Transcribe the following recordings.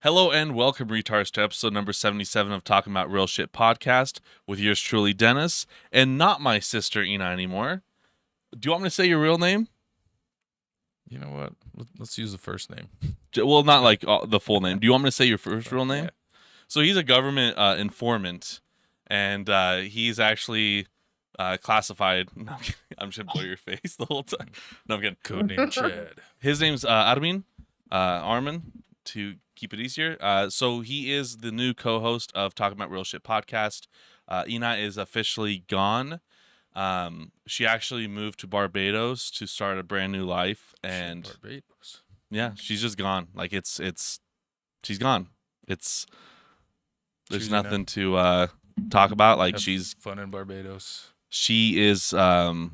Hello and welcome, retards, to episode number 77 of Talking About Real Shit podcast with yours truly, Dennis, and not my sister, Ina, anymore. Do you want me to say your real name? You know what? Let's use the first name. Well, not like the full name. Do you want me to say your first real name? Yeah. So he's a government informant, and he's actually classified. No, I'm just blur your face the whole time. No, I'm kidding. Codename Chad. His name's Armin, to keep it easier. So he is the new co-host of Talking About Real Shit podcast. Ina is officially gone. She actually moved to Barbados to start a brand new life, and Barbados. yeah, she's just gone. Like she's gone. There's Choosing nothing to talk about. Like Have she's fun in Barbados. she is. They have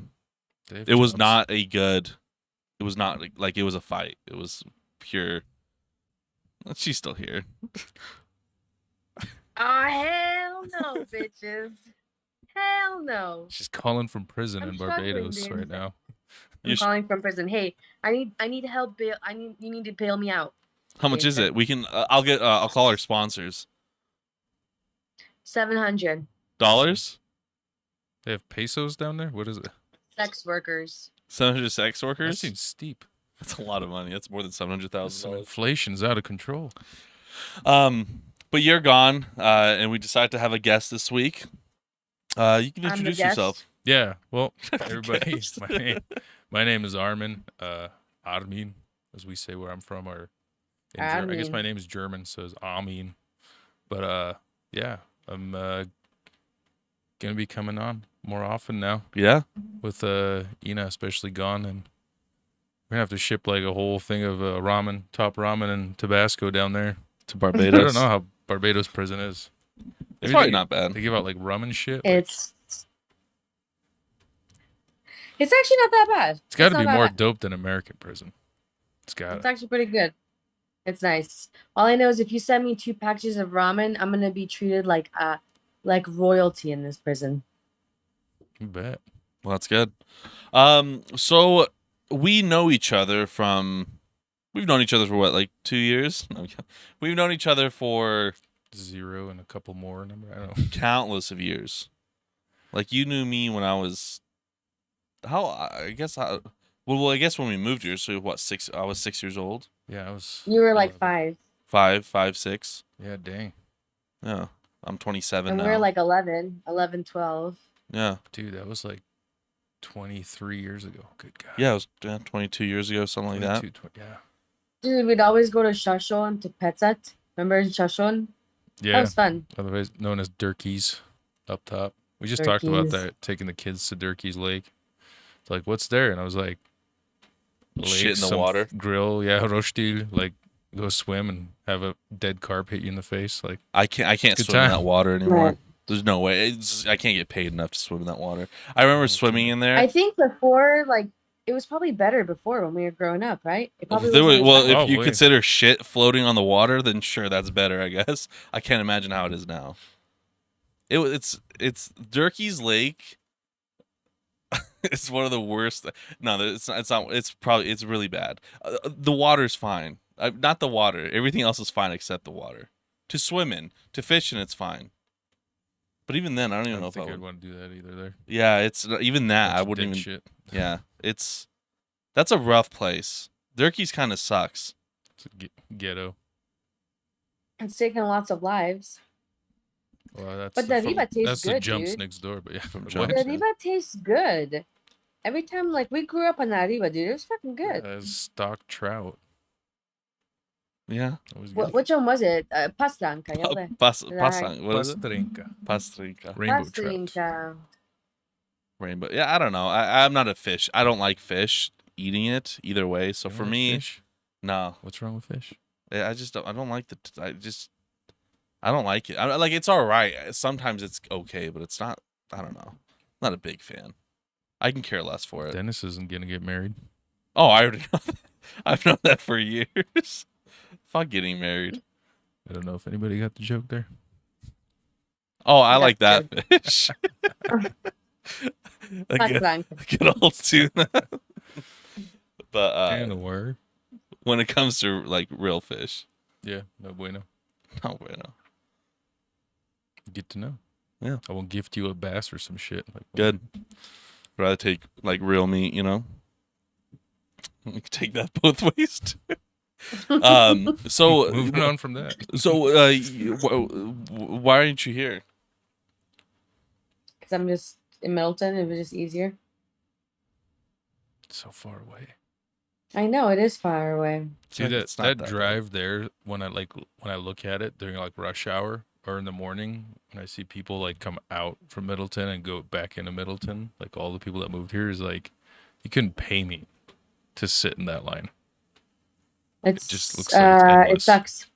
It was jobs. not a good. It was not like it was a fight. It was pure. She's still here. Oh, hell no, bitches. Hell no. She's calling from prison I'm in struggling, Barbados dude. right now. I'm You sh- calling from prison. Hey, I need help bail. You need to bail me out. How much is it? We can. I'll call our sponsors. 700 Dollars. They have pesos down there? What is it? sex workers. 700 sex That workers. seems steep. That's a lot of money. That's more than $700,000. Some inflation's out of control. But you're gone, and we decided to have a guest this week. You can I'm the introduce guest. yourself. Yeah. Well, everybody, Guest. my name is Armin. Armin, as we say where I'm from, or I guess Armin. my name is German, so it's Armin. But yeah, I'm gonna be coming on more often now Yeah. with Ina especially gone, and we're gonna have to ship like a whole thing of ramen, top ramen and Tabasco down there. To I Barbados. don't know how Barbados prison is. It's Maybe probably they- not bad. They give out like rum and shit. It's actually not that bad. It's got to not be that more bad. dope than American prison. It's got It's to. actually pretty good. It's nice. All I know is if you send me 2 packages of ramen, I'm gonna be treated like royalty in this prison. You bet. Well, that's good. So we know each other from. We've known each other for what, like 2 years? No, we've known each other for 0 and a couple more number. I don't know. countless of years. Like you knew me when I was. I guess when we moved here, so what, 6? I was 6 years old. Yeah, I was. You were like 11. 5. 5, 6. Yeah, dang, Yeah, I'm 27 And now. we were like 11, 12. Yeah, dude, that was like 23 years ago. Good God. yeah, it was 22 years ago, something like that. 22, yeah. Dude, we'd always go to Shashon to Petzat. Remember Shashon? That Yeah. was fun. Otherwise known as Durkee's up top. We just talked about Durkee's. that, taking the kids to Durkee's Lake. It's like, what's there? And I was like, Shit in the some water. grill, yeah, roshtil, like go swim and have a dead carp hit you in the face. Like, I can't Good swim in time. that water anymore. Right. There's no way. I can't get paid enough to swim in that water. I remember swimming in there. I think before, like, it was probably better before when we were growing up, right? It probably If wasn't as bad. if you Probably. consider shit floating on the water, then sure, that's better, I guess. I can't imagine how it is now. It's Durkee's Lake. It's one of the worst. No, it's not. It's not. It's really bad. The water's fine. Not the water. Everything else is fine except the water. To swim in, to fish in, it's fine. But even then, I don't I even know don't if I think would. I'd want to do that either there. Yeah, it's even that. I Bunch of wouldn't dead even. shit. Yeah, that's a rough place. Durkee's kind of sucks. It's a ghetto. It's taken lots of lives. Well, that's But the, the Riva tastes that's the good, jumps dude. next door. But yeah, From what? Jumps. The Yeah. Riva tastes good. Every time, like, we grew up on that Riva, dude. It was fucking good. Stock trout. Yeah. That was good. Which one was it? Pastranka, jelde? Pasang. What is it? Pastrinka. Pastrinka. Rainbow trout. Pastrinka. Rainbow. Yeah, I don't know. I'm not a fish. I don't like fish eating it either way. So You for don't like me, fish? no. What's wrong with fish? I just don't. I don't like I don't like it. Like it's all right. Sometimes it's okay, but it's not. I don't know. Not a big fan. I can care less for it. Dennis isn't gonna get married. Oh, I already know that. I've known that for years. Fuck getting married. I don't know if anybody got the joke there. Oh, I That's like that fish. A good, Pastranka. good old tuna. But And a word. when it comes to like real fish, Yeah, no bueno. No bueno. Get to know. Yeah. I won't gift you a bass or some shit. Like, Good. Rather take like real meat, you know. We can take that both ways. So moving on from that. So why aren't you here? Because I'm just in Middleton. It was just easier. So far away. I know it is far away. See Like, that it's not that that drive there when I look at it during like rush hour or in the morning when I see people like come out from Middleton and go back into Middleton, like all the people that moved here is like you couldn't pay me to sit in that line. It's just looks like it's endless. it sucks.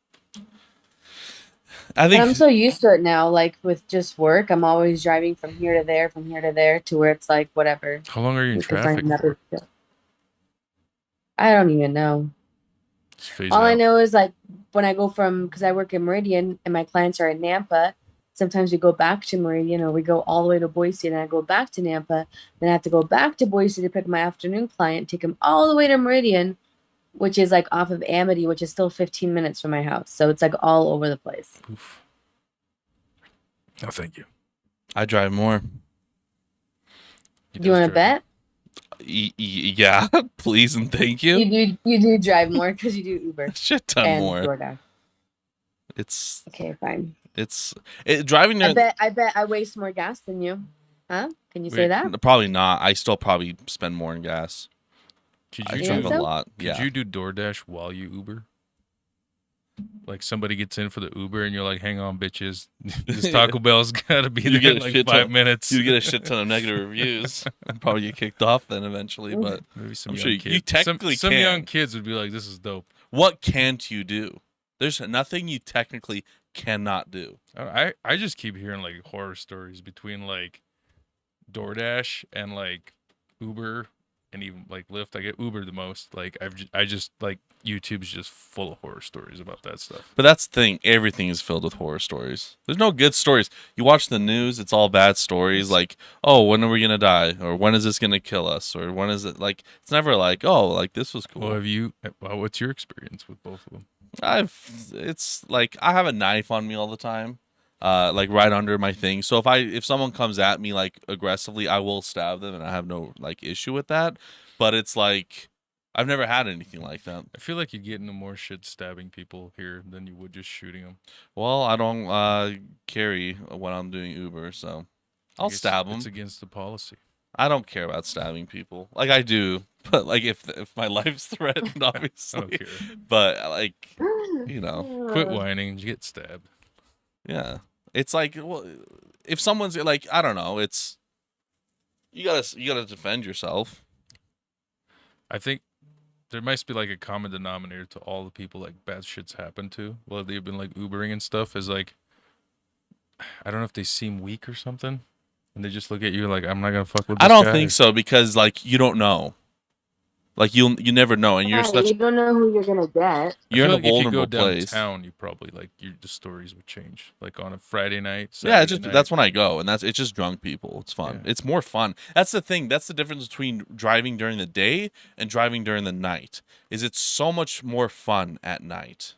I But think I'm so used to it now. Like with just work, I'm always driving from here to there, from here to there, to where it's like whatever. How long are you in Because traffic for? I don't even know. Just phase All I out. know is like when I go from, because I work in Meridian and my clients are in Nampa, sometimes we go back to Meridian or we go all the way to Boise and I go back to Nampa. Then I have to go back to Boise to pick my afternoon client, take him all the way to Meridian, which is like off of Amity, which is still 15 minutes from my house. So it's like all over the place. Oof. No, thank you. I drive more. Do you want to bet? Yeah, please and thank you. You do drive more because you do Uber Shit ton and more. DoorDash. It's Okay, fine. driving there. I bet I waste more gas than you. Huh? Can you say that? Probably not. I still probably spend more in gas. Could I you drive do, a lot. could Yeah. you do DoorDash while you Uber? Like somebody gets in for the Uber and you're like, hang on, bitches. This Taco Bell's got to be You there get in a like shit 5 ton- minutes. You get a shit ton of negative reviews. And probably get kicked off then eventually. But Maybe some I'm young sure kids. you technically some can. young kids would be like, this is dope. What can't you do? There's nothing you technically cannot do. I just keep hearing like horror stories between like DoorDash and like Uber and even like Lyft. I get Uber the most. Like I just like YouTube's just full of horror stories about that stuff. But that's the thing. Everything is filled with horror stories. There's no good stories. You watch the news, it's all bad stories. Like, oh, when are we gonna die? Or when is this gonna kill us? Or when is it like? It's never like, oh, like this was cool. Well, what's your experience with both of them? It's like I have a knife on me all the time, like right under my thing. So if someone comes at me like aggressively, I will stab them, and I have no like issue with that. But it's like I've never had anything like that. I feel like you get into more shit stabbing people here than you would just shooting them. Well, I don't carry when I'm doing Uber, so I'll stab them. It's against the policy. I don't care about stabbing people. Like I do, but like if my life's threatened, obviously. I don't care. But like, you know, Quit whining. You get stabbed. yeah. It's like, well, if someone's like, I don't know, it's you gotta defend yourself. I think there must be like a common denominator to all the people like bad shit's happened to while they've been like Ubering and stuff is like, I don't know if they seem weak or something. And they just look at you like, I'm not gonna fuck with this I don't guy. think so because like you don't know, like you never know, and you don't know who you're gonna get. You're in a like if you vulnerable go place. downtown, you probably like the stories would change. Like on a Friday night. Yeah, Saturday night. that's when I go, and it's just drunk people. It's fun. Yeah. It's more fun. That's the thing. That's the difference between driving during the day and driving during the night. Is it's so much more fun at night,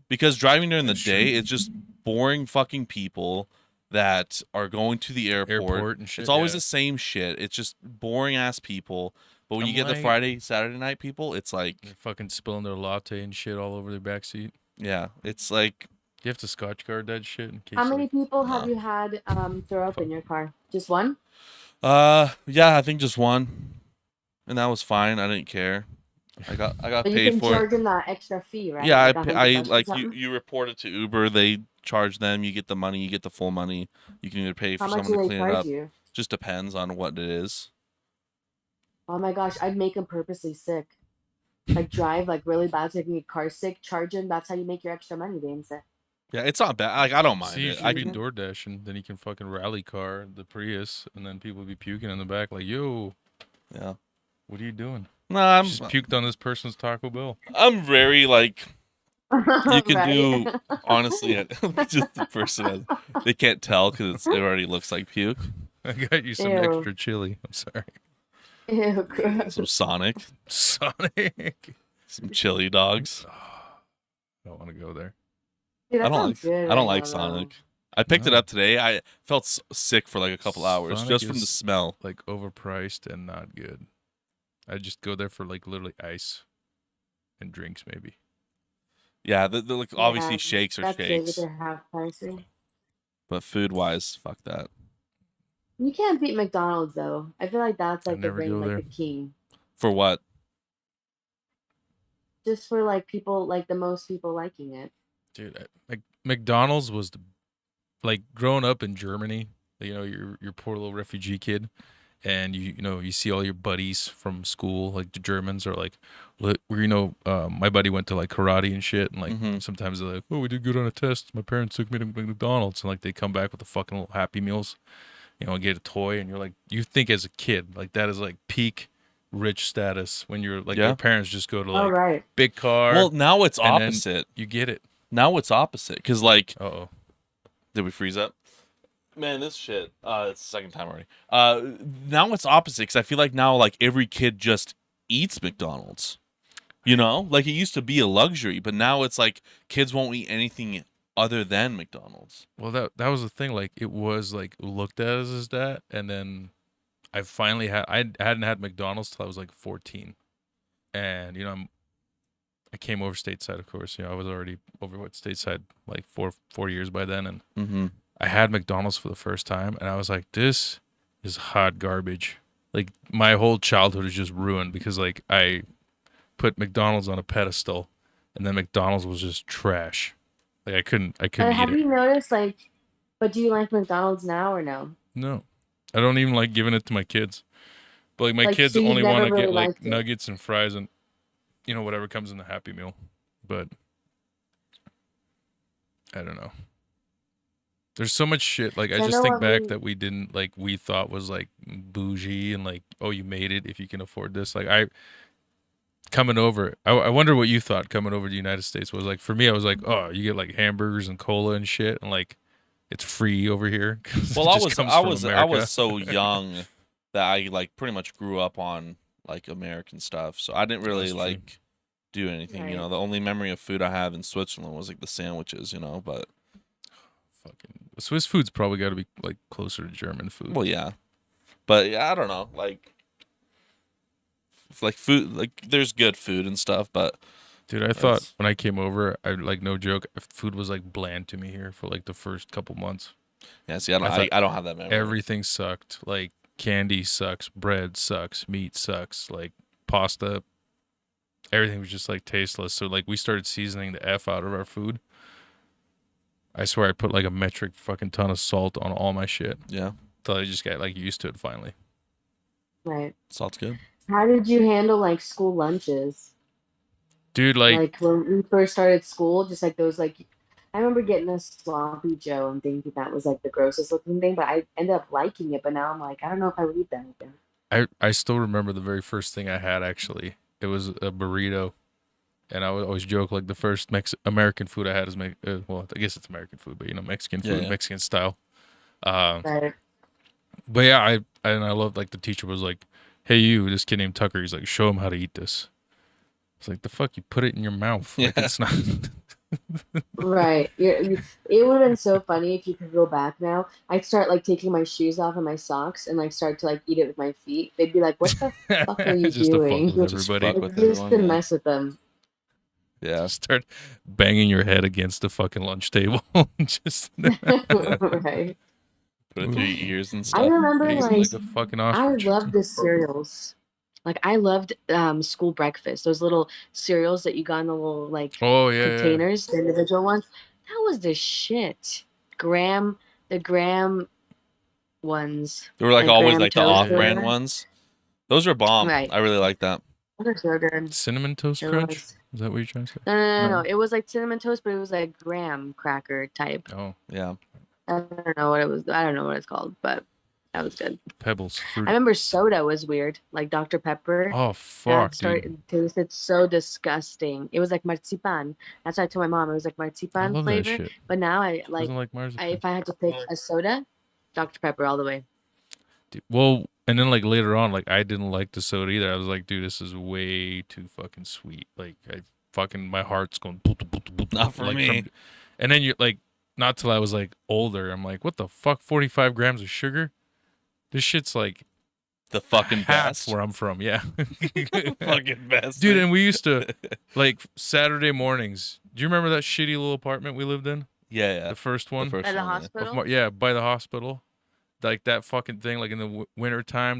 because driving during the day it's just boring fucking people that are going to the airport and shit. It's always yeah. the same shit. It's just boring ass people. But when I'm you get the like- Friday, Saturday night people, it's like, They're fucking spilling their latte and shit all over their backseat. yeah, it's like, You have to Scotch guard that shit in case. How many people Nah. have you had throw up in your car? Just one? yeah, I think just one, and that was fine. I didn't care. I got But you paid can for it. charge them that extra fee, right? Yeah, Like I $100 or like something? you report it to Uber. They charge them. You get the money. You get the full money. You can either pay for How much someone do to they clean it charge up. you? Just depends on what it is. Oh my gosh, I'd make them purposely sick. Like drive like really bad so they can get car sick, charge them. That's how you make your extra money, Dane said. Yeah, it's not bad. Like I don't mind See, you it. should I be can. DoorDash, and then you can fucking rally car the Prius, and then people be puking in the back like, "Yo, Yeah. what are you doing?" No, I'm Just puked on this person's Taco Bell. I'm very like you can Right? do honestly. Just the person they can't tell because it already looks like puke. I got you some Ew. extra chili. I'm sorry. Ew, gross. Some Sonic, Sonic. some chili dogs. I don't want to go there. Dude, I that don't sounds like good I don't right like now, though. Sonic. I picked it No. up today. I felt sick for like a couple hours Sonic just from the is- smell. Like overpriced and not good. I just go there for like literally ice and drinks maybe. Yeah, the like obviously Yeah, shakes are that's big if shakes, they're half pricey. but food wise, fuck that. You can't beat McDonald's though. I feel like that's I like the never reign, go like there. the king. For what? Just for like people, like the most people liking it. Dude, McDonald's was like growing up in Germany, you know, your poor little refugee kid, and you know you see all your buddies from school, like the Germans are like, my buddy went to like karate and shit, and like Mhm. sometimes they're like, oh, we did good on a test. My parents took me to McDonald's, and like they come back with the fucking little Happy Meals, you know, and get a toy, and you're like, you think as a kid like that is like peak rich status when you're like Yeah. your parents just go to Oh like right. big car, Well, now it's and then opposite. you get it. Now it's opposite because like, Uh-oh. did we freeze up? Man, this shit. It's the second time already. Now it's opposite because I feel like now like every kid just eats McDonald's. You know, like it used to be a luxury, but now it's like kids won't eat anything other than McDonald's. Well, that was the thing. Like, it was like looked at as that, and then I hadn't had McDonald's till I was like 14, and you know I came over stateside, of course. You know I was already over stateside like 4 years by then, and Mm-hmm. I had McDonald's for the first time, and I was like, this is hot garbage. Like my whole childhood is just ruined because like I put McDonald's on a pedestal, and then McDonald's was just trash. Like I couldn't eat Have it. you noticed like? But do you like McDonald's now or no? No, I don't even like giving it to my kids. But like my Like, kids so you've only want never to really get like liked it. nuggets and fries and you know whatever comes in the Happy Meal. But I don't know. There's so much shit. Like I So I just know think what back we. that we didn't like we thought was like bougie and like oh you made it if you can afford this. Like I coming over. I wonder what you thought coming over to the United States was like. For me, I was like oh you get like hamburgers and cola and shit and like it's free over here. 'Cause Well, it I just was comes I from was I America. was so young that I like pretty much grew up on like American stuff, so I didn't really That's true. like do anything. You know, Right. the only memory of food I have in Switzerland was like the sandwiches. You know, but Fucking Swiss food's probably got to be like closer to German food. well, yeah, but yeah, I don't know, like food, like there's good food and stuff, but Dude, I thought That's- when I came over, I like no joke, food was like bland to me here for like the first couple months. yeah. See, I don't I thought I don't have that memory. Everything sucked. Like candy sucks, bread sucks, meat sucks, like pasta. Everything was just like tasteless. So like we started seasoning the F out of our food. I swear I put like a metric fucking ton of salt on all my shit. Yeah, Till I just got like used to it finally. Right. salt's good. How did you handle like school lunches? Dude, like Like when we first started school, just like those like I remember getting a sloppy Joe and thinking that was like the grossest looking thing, but I ended up liking it. But now I'm like, I don't know if I would eat that again. I still remember the very first thing I had actually. It was a burrito. And I would always joke like the first American food I had is well, I guess it's American food, but you know, Mexican Yeah, food, yeah. Mexican style. Uh, Right. but yeah, I loved like the teacher was like, "Hey, you, this kid named Tucker." He's like, "Show him how to eat this." It's like the fuck, you put it in your mouth. Like Yeah. it's not. Right. It would have been so funny if you could go back now. I'd start like taking my shoes off and my socks and like start to like eat it with my feet. They'd be like, "What the fuck are you Just to fuck doing?" with Just everybody. fuck Like, with just everyone, to yeah. mess with them. Yeah, Start banging your head against the fucking lunch table. Just Right. put it through your ears and I stuff. remember eating like like a fucking I ostrich. loved the cereals. Like I loved school breakfast. Those little cereals that you got in the little like Oh yeah, yeah. containers, the individual ones. That was the shit. The Graham ones. They were like always Graham like the toast or off-brand whatever. ones. Those are bomb. Right. I really like that. Those are so good. Cinnamon toast It crunch. was. Is that what you're trying to say? No. No. It was like cinnamon toast, but it was like graham cracker type. Oh, Yeah. I don't know what it was. I don't know what it's called, but that was good. Pebbles. I Fruit. remember soda was weird, like Dr. Pepper. Oh fuck, dude. It tasted so disgusting. It was like marzipan. That's why I told my mom it was like I marzipan love that flavor. shit. But now I like Doesn't like marzipan. if I had to pick a soda, Dr. Pepper all the way. Dude, well, and then like later on, like I didn't like the soda either. I was like, dude, this is way too fucking sweet. Like fucking my heart's going. Not for me. And then you're like, not till I was like older. I'm like, what the fuck? 45 grams of sugar? This shit's like The fucking half best. where I'm from. Yeah, Fucking best. dude. And we used to like Saturday mornings. Do you remember that shitty little apartment we lived in? Yeah. The first one. The first At the one, yeah. hospital. Yeah, by the hospital. Like that fucking thing, like in the winter time,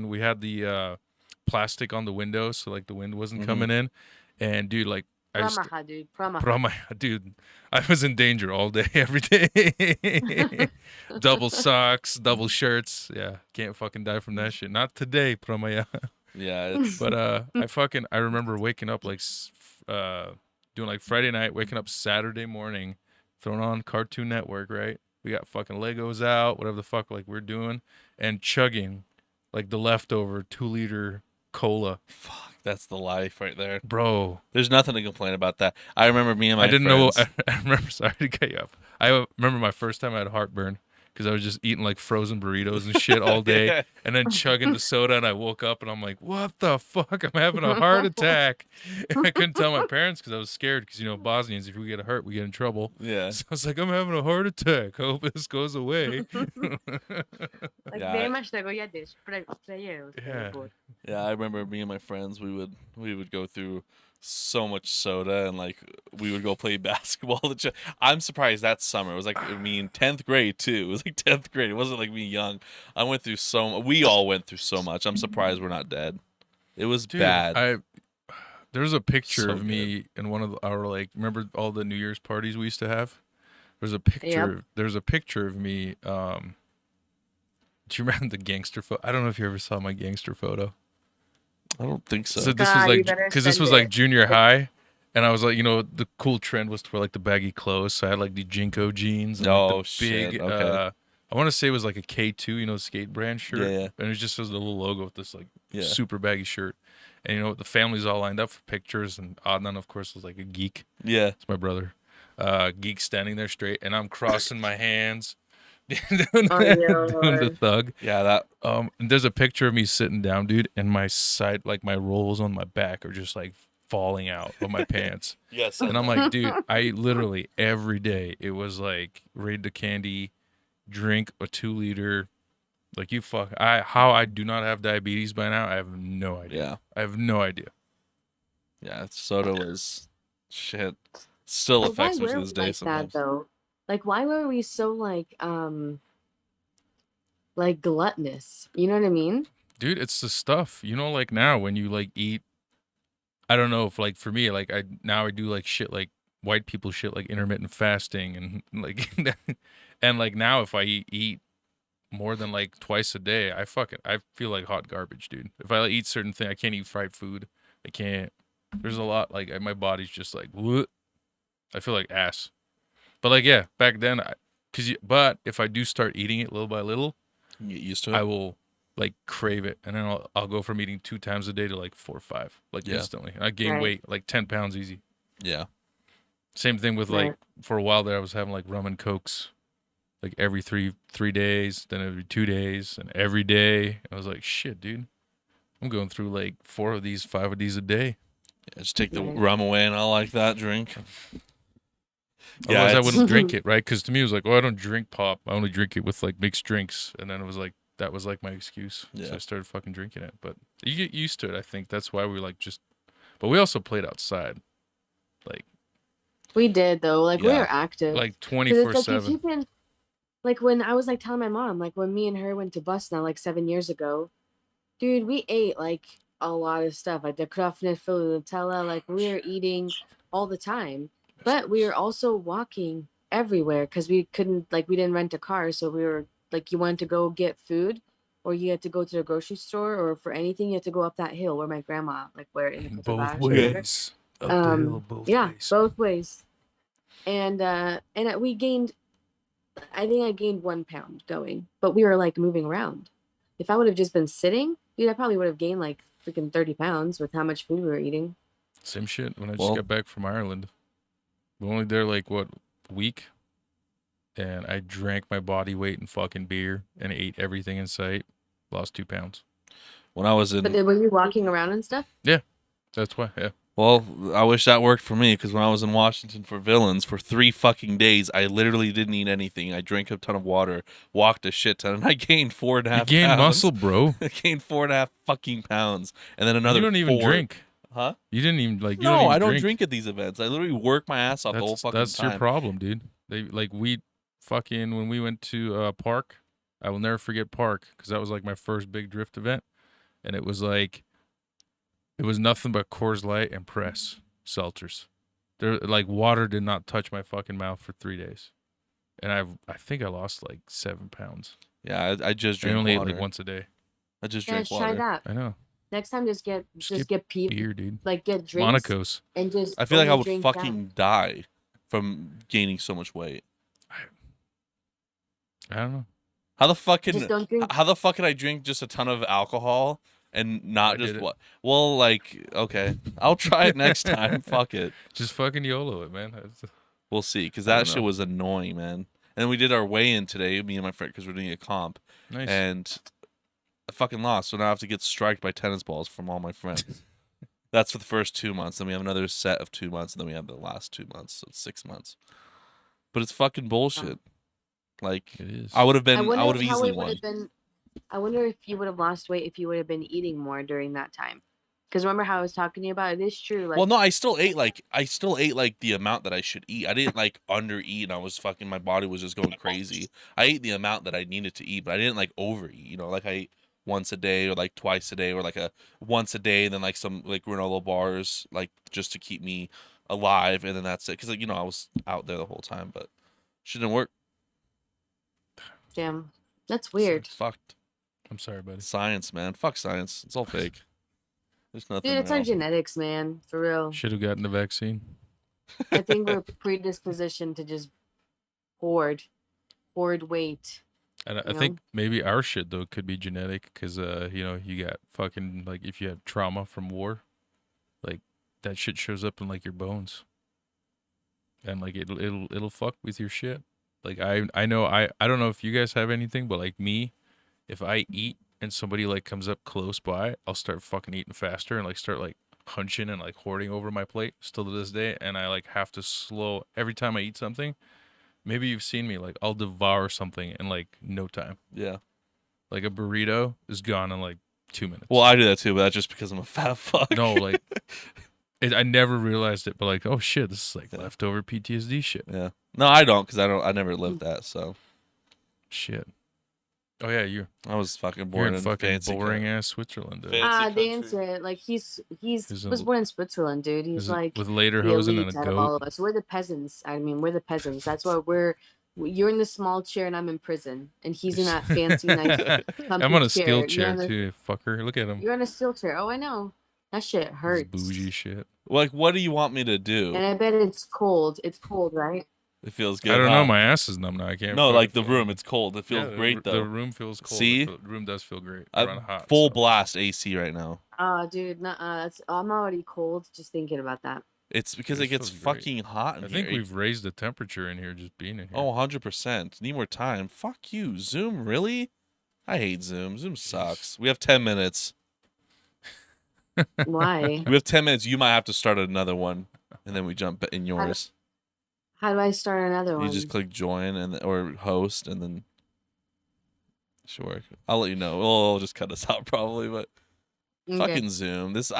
we had the plastic on the windows, so like the wind wasn't coming in. And dude, like Pramaha, dude. Pramaha. dude, I was in danger all day, every day. Double socks, double shirts. Yeah, can't fucking die from that shit. Not today, Pramaya. Yeah, it's But I remember waking up like doing like Friday night, waking up Saturday morning, throwing on Cartoon Network, right? We got fucking Legos out, whatever the fuck like we're doing, and chugging like the leftover 2-liter cola. fuck. That's the life right there. Bro, There's nothing to complain about that. I remember me and my I didn't friends. know. I remember. Sorry to cut you off. I remember my first time I had heartburn because I was just eating like frozen burritos and shit all day, and then chugging the soda. And I woke up and I'm like, "What the fuck? I'm having a heart attack!" And I couldn't tell my parents because I was scared. Because Bosnians, if we get hurt, we get in trouble. Yeah. So I was like, "I'm having a heart attack. I hope this goes away." Like Yeah, very much tego jedziesz. Prejeo. Yeah. Yeah, I remember me and my friends, we would go through so much soda, and like we would go play basketball. I'm surprised that summer. It was like, I mean, 10th grade too. It was like 10th grade. It wasn't like me young. We all went through so much. I'm surprised we're not dead. It was Dude, bad. there's a picture So of me in one of our like, remember all the New Year's parties we used to have? There's a picture. Yep. There's a picture of me. Do you remember the gangster photo? I don't know if you ever saw my gangster photo. I don't think so. So this God, was you like, better because this send was like it. junior high, and I was like, the cool trend was to wear like the baggy clothes. So I had like the Jinko jeans. And, like, Oh, the shit, big, okay. I want to say it was like a K2, skate brand shirt. Yeah. And it just was the little logo with this like Yeah. super baggy shirt. And the family's all lined up for pictures, and Adnan, of course, was like a geek. Yeah. It's my brother. Geek standing there straight, and I'm crossing my hands, doing the thug. Yeah, that And there's a picture of me sitting down, dude, and my side, like my rolls on my back, are just like falling out of my pants. yes. And I'm like, dude, I literally every day it was like raid the candy, drink a 2-liter. Like how I do not have diabetes by now, I have no idea. Yeah. I have no idea. Yeah, soda was shit. Still But affects me why to were this we day like sometimes. that though? Like why were we so like gluttonous? You know what I mean? Dude, it's the stuff. Like now when you like eat, I don't know if like for me, like I do like shit like white people shit like intermittent fasting and like and like now if I eat more than like twice a day, I feel like hot garbage, dude. If I like, eat certain thing, I can't eat fried food. I can't. There's a lot like my body's just like what? I feel like ass. But like yeah, back then but if I do start eating it little by little, You get used to it. I will like crave it, and then I'll go from eating 2 times a day to like 4 or 5, like Yeah. instantly. And I gain Right. weight like 10 pounds easy. Yeah. Same thing with Right. like for a while there, I was having like rum and cokes, like every three days, then every 2 days, and every day. I was like, shit, dude, I'm going through like 4 of these, 5 of these a day. Yeah, just take the Yeah. rum away, and I like that drink. Yeah, Otherwise, I it's- wouldn't drink it, right? Because to me, it was like, oh, I don't drink pop. I only drink it with like mixed drinks, and then it was like that was like my excuse. So Yeah. I started fucking drinking it. But you get used to it. I think that's why we like just. But we also played outside, like We did though. Like we Yeah. were active. like 'Cause it's like 24/7. you can, like when I was like telling my mom, like when me and her went to bus now, like 7 years ago, dude, we ate like a lot of stuff, like the Krafnet filled with Nutella. Like we were eating all the time, but we were also walking everywhere because we couldn't, like we didn't rent a car, so we were like, you wanted to go get food, or you had to go to the grocery store, or for anything you had to go up that hill where my grandma, like where in the Both Kosovac or whatever. ways. Up the hill, both Yeah, ways. both ways. And we gained, I think I gained 1 pound going, but we were like moving around. If I would have just been sitting, dude, I probably would have gained like freaking 30 pounds with how much food we were eating. Same shit. When I just Well- got back from Ireland, we were only there like what, a week, and I drank my body weight in fucking beer and ate everything in sight. Lost 2 pounds. when I was in But then were you walking around and stuff? That's why. Yeah. Well, I wish that worked for me because when I was in Washington for Villains for 3 fucking days, I literally didn't eat anything. I drank a ton of water, walked a shit ton, and I gained 4.5 You pounds. gained muscle, bro. I gained 4.5 fucking pounds, and then And another you don't even 4. drink. Huh? You didn't even like. You don't No, even I don't drink. drink at these events. I literally work my ass off the whole fucking That's time. your problem, dude. They like we fucking when we went to Park. I will never forget Park because that was like my first big drift event, and it was nothing but Coors Light and Press seltzers. There like water did not touch my fucking mouth for 3 days, and I think I lost like 7 pounds. Yeah, I just I drink only water. ate like once a day. I just Yeah, drink let's try water. that. I know. Next time, just get Beer, dude. like get drinks Monaco's. and just. I feel like I only would drink fucking die from gaining so much weight. I don't know. How the fuck that. Just don't drink. how the fuck can I drink just a ton of alcohol and not I just did it. what? Well, like, okay, I'll try it next time. Fuck it. Just fucking YOLO it, man. We'll see, because I that don't shit know. was annoying, man. And we did our weigh-in today, me and my friend, because we're doing a comp, Nice. and I fucking lost. So now I have to get striked by tennis balls from all my friends. That's for the first 2 months. Then we have another set of 2 months, and then we have the last 2 months, so it's 6 months. But it's fucking bullshit. Like, It is. I would have I wonder how easily it would won. have been. I wonder if you would have lost weight if you would have been eating more during that time. Because remember how I was talking to you about it? It is true. Like, Well, no, I still ate like the amount that I should eat. I didn't like undereat, and I was fucking, my body was just going crazy. I ate the amount that I needed to eat, but I didn't like overeat. You know, like I ate once a day or like twice a day or like a once a day, and then like some like granola bars, like just to keep me alive, and then that's it. Because like, you know, I was out there the whole time, but shit didn't work. damn, that's weird. It's fucked. I'm sorry, buddy. Science, man. Fuck science. It's all fake. There's nothing. Dude, it's our real. genetics, man. For real. Should have gotten the vaccine. I think we're predispositioned to just hoard weight. And I You think maybe our shit though could be genetic because you know, you got fucking like if you have trauma from war, like that shit shows up in like your bones, and like it'll fuck with your shit. Like I know I don't know if you guys have anything, but like me, if I eat and somebody like comes up close by, I'll start fucking eating faster and like start like hunching and like hoarding over my plate still to this day, and I like have to slow every time I eat something. Maybe you've seen me, like, I'll devour something in, like, no time. Yeah. Like, a burrito is gone in, like, 2 minutes. Well, I do that too, but that's just because I'm a fat fuck. No, like, I never realized it, but, like, oh, shit, this is, like, Yeah. leftover PTSD shit. Yeah. No, I don't, because I never lived that, so. Shit. Oh, yeah, you're I was fucking you're born in fucking fancy boring-ass Switzerland, dude. Fancy The country. answer, like He's was in- born in Switzerland, dude. He's Is it like with the lederhosen and elite a out of all goat. of us. We're the peasants. I mean, we're the peasants. That's why you're in the small chair and I'm in prison, and he's in that fancy nice. I'm comfy on a steel You're chair, on the- too, fucker. Look at him. You're on a steel chair. Oh, I know. That shit This hurts. bougie shit. Like, what do you want me to do? And I bet it's cold. It's cold, right? It feels good. I don't huh? know. My ass is numb now. I can't. No, fucking like the feel- room, it's cold. It feels Yeah, great The though. room feels cold. See? The room does feel great. I Run hot. full so. blast AC right now. Dude, I'm already cold just thinking about that. It's because It it gets feels great. fucking hot in I here. think we've raised the temperature in here just being in here. Oh, 100%. Need more time. Fuck you. Zoom, really? I hate Zoom. Zoom sucks. We have 10 minutes. Why? We have 10 minutes. You might have to start another one, and then we jump in yours. How do I start another You one? just click join or host, and then sure. I'll let you know. We'll just cut us out probably, but Okay. fucking Zoom. This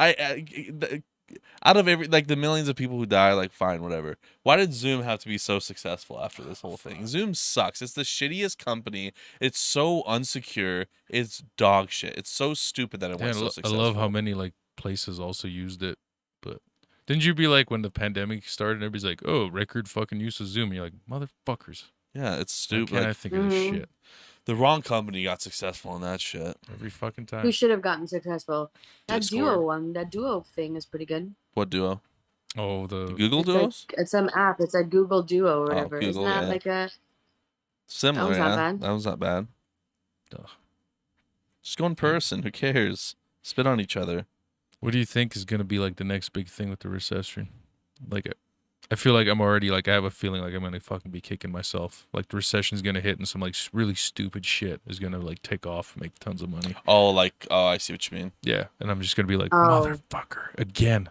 out of every like the millions of people who die, like fine, whatever. Why did Zoom have to be so successful after this whole thing? Zoom sucks. It's the shittiest company. It's so unsecure. It's dog shit. It's so stupid that it Yeah, went I so I successful. love how many like places also used it. But didn't you be like when the pandemic started? Everybody's like, "Oh, record fucking use of Zoom." You're like, "Motherfuckers!" Yeah, it's Why stupid. can't I Like, think of this Mhm. shit the wrong company got successful in that shit. every fucking time? Who should have gotten successful? That Discord. duo one. That duo thing is pretty good. What duo? Oh, The the Google It's Duos? like it's some app. It's a Google Duo or whatever. Google, Isn't that yeah. like a? Similar, was not yeah. bad. That was not bad. Ugh. Just go in person. Who cares? Spit on each other. What do you think is gonna be like the next big thing with the recession? Like, I feel like I'm already like I have a feeling like I'm gonna fucking be kicking myself. Like the recession's gonna hit and some like really stupid shit is gonna like take off, make tons of money. Oh, I see what you mean. Yeah, and I'm just gonna be like, Oh. motherfucker, again.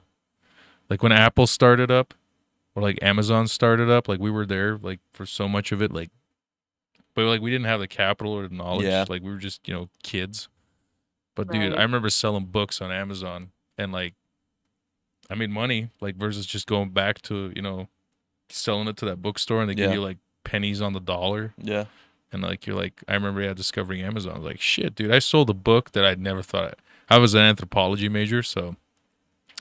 Like when Apple started up, or like Amazon started up, like we were there like for so much of it, like, but like we didn't have the capital or the knowledge. Yeah. Like we were just kids. But dude, I Right. remember selling books on Amazon, and like I made money, like versus just going back to selling it to that bookstore, and they give Yeah. you like pennies on the dollar. Yeah. And like you're like, I remember discovering Amazon. I was like, shit, dude, I sold a book that I'd never thought. I was an anthropology major, so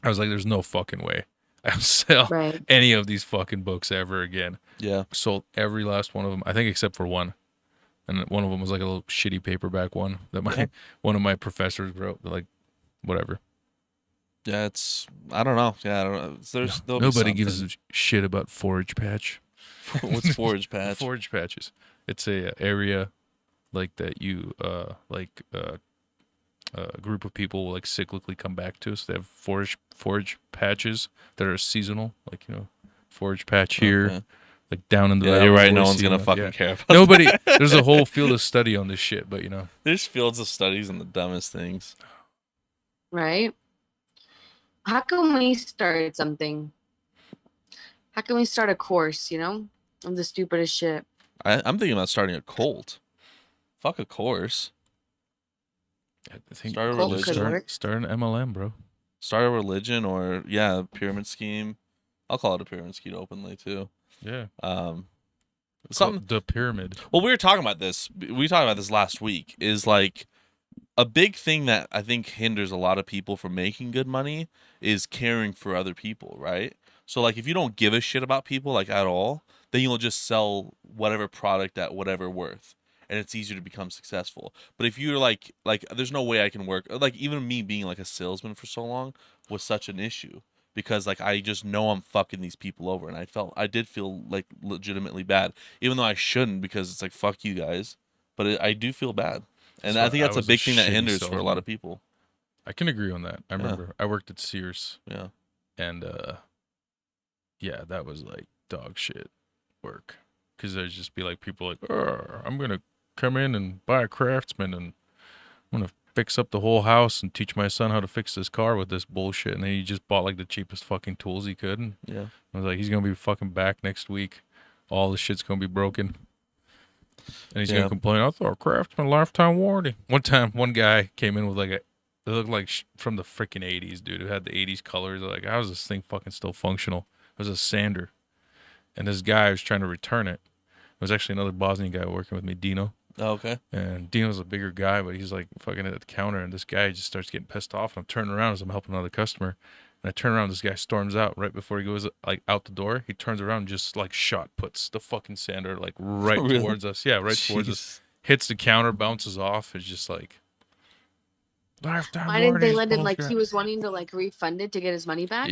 I was like, there's no fucking way I'll sell Right. any of these fucking books ever again. Yeah. Sold every last one of them, I think, except for one. And one of them was like a little shitty paperback one that one of my professors wrote. Like, whatever. Yeah. It's, I don't know. Yeah. I don't know. There'll be Nobody gives something. a shit about Forage Patch. What's Forage Patch? Forage Patches. It's a area like that you a group of people will like cyclically come back to. So they have forage patches that are seasonal, like forage patch here, Okay. like down in the Yeah, valley you're right. of No one's Boise, gonna fucking care about Nobody. that. There's a whole field of study on this shit, but There's fields of studies on the dumbest things. Right. How can we start something? How can we start a course, of the stupidest shit? I'm thinking about starting a cult. Fuck a course. I think Start a Cult religion. could work. start an MLM, bro. Start a religion, or a pyramid scheme. I'll call it a pyramid scheme openly too. Yeah. Something. The pyramid. Well, we were talking about this. We talked about this last week. Is like a big thing that I think hinders a lot of people from making good money is caring for other people, right? So like if you don't give a shit about people like at all, then you'll just sell whatever product at whatever worth, and it's easier to become successful. But if you're like there's no way I can work, like even me being like a salesman for so long was such an issue because like I just know I'm fucking these people over, and I did feel like legitimately bad, even though I shouldn't, because it's like fuck you guys, but I do feel bad. And So I think that's a was big thing that shitty hinders for a lot salesman. of people. I can agree on that. I remember I worked at Sears, Yeah. and yeah, that was like dog shit work. Because there'd just be like people like, I'm gonna come in and buy a Craftsman, and I'm gonna fix up the whole house and teach my son how to fix this car with this bullshit. And then he just bought like the cheapest fucking tools he could. And Yeah. I was like, he's gonna be fucking back next week. All the shit's gonna be broken. And he's gonna complain, I thought Craftsman lifetime warranty. One time, one guy came in with like it looked like from the freaking 80s, dude. It had the 80s colors. Like, how is this thing fucking still functional? It was a sander. And this guy was trying to return it. It was actually another Bosnian guy working with me, Dino. Oh, okay. And Dino's a bigger guy, but he's like fucking at the counter, and this guy just starts getting pissed off. And I'm turning around as I'm helping another customer. And I turn around, this guy storms out right before he goes like out the door. He turns around and just like shot puts the fucking sander like right Really? towards us. Yeah, right towards us. Hits the counter, bounces off. It's just like lifetime. Why didn't they warranty let him, bullshit. he was wanting to refund it to get his money back?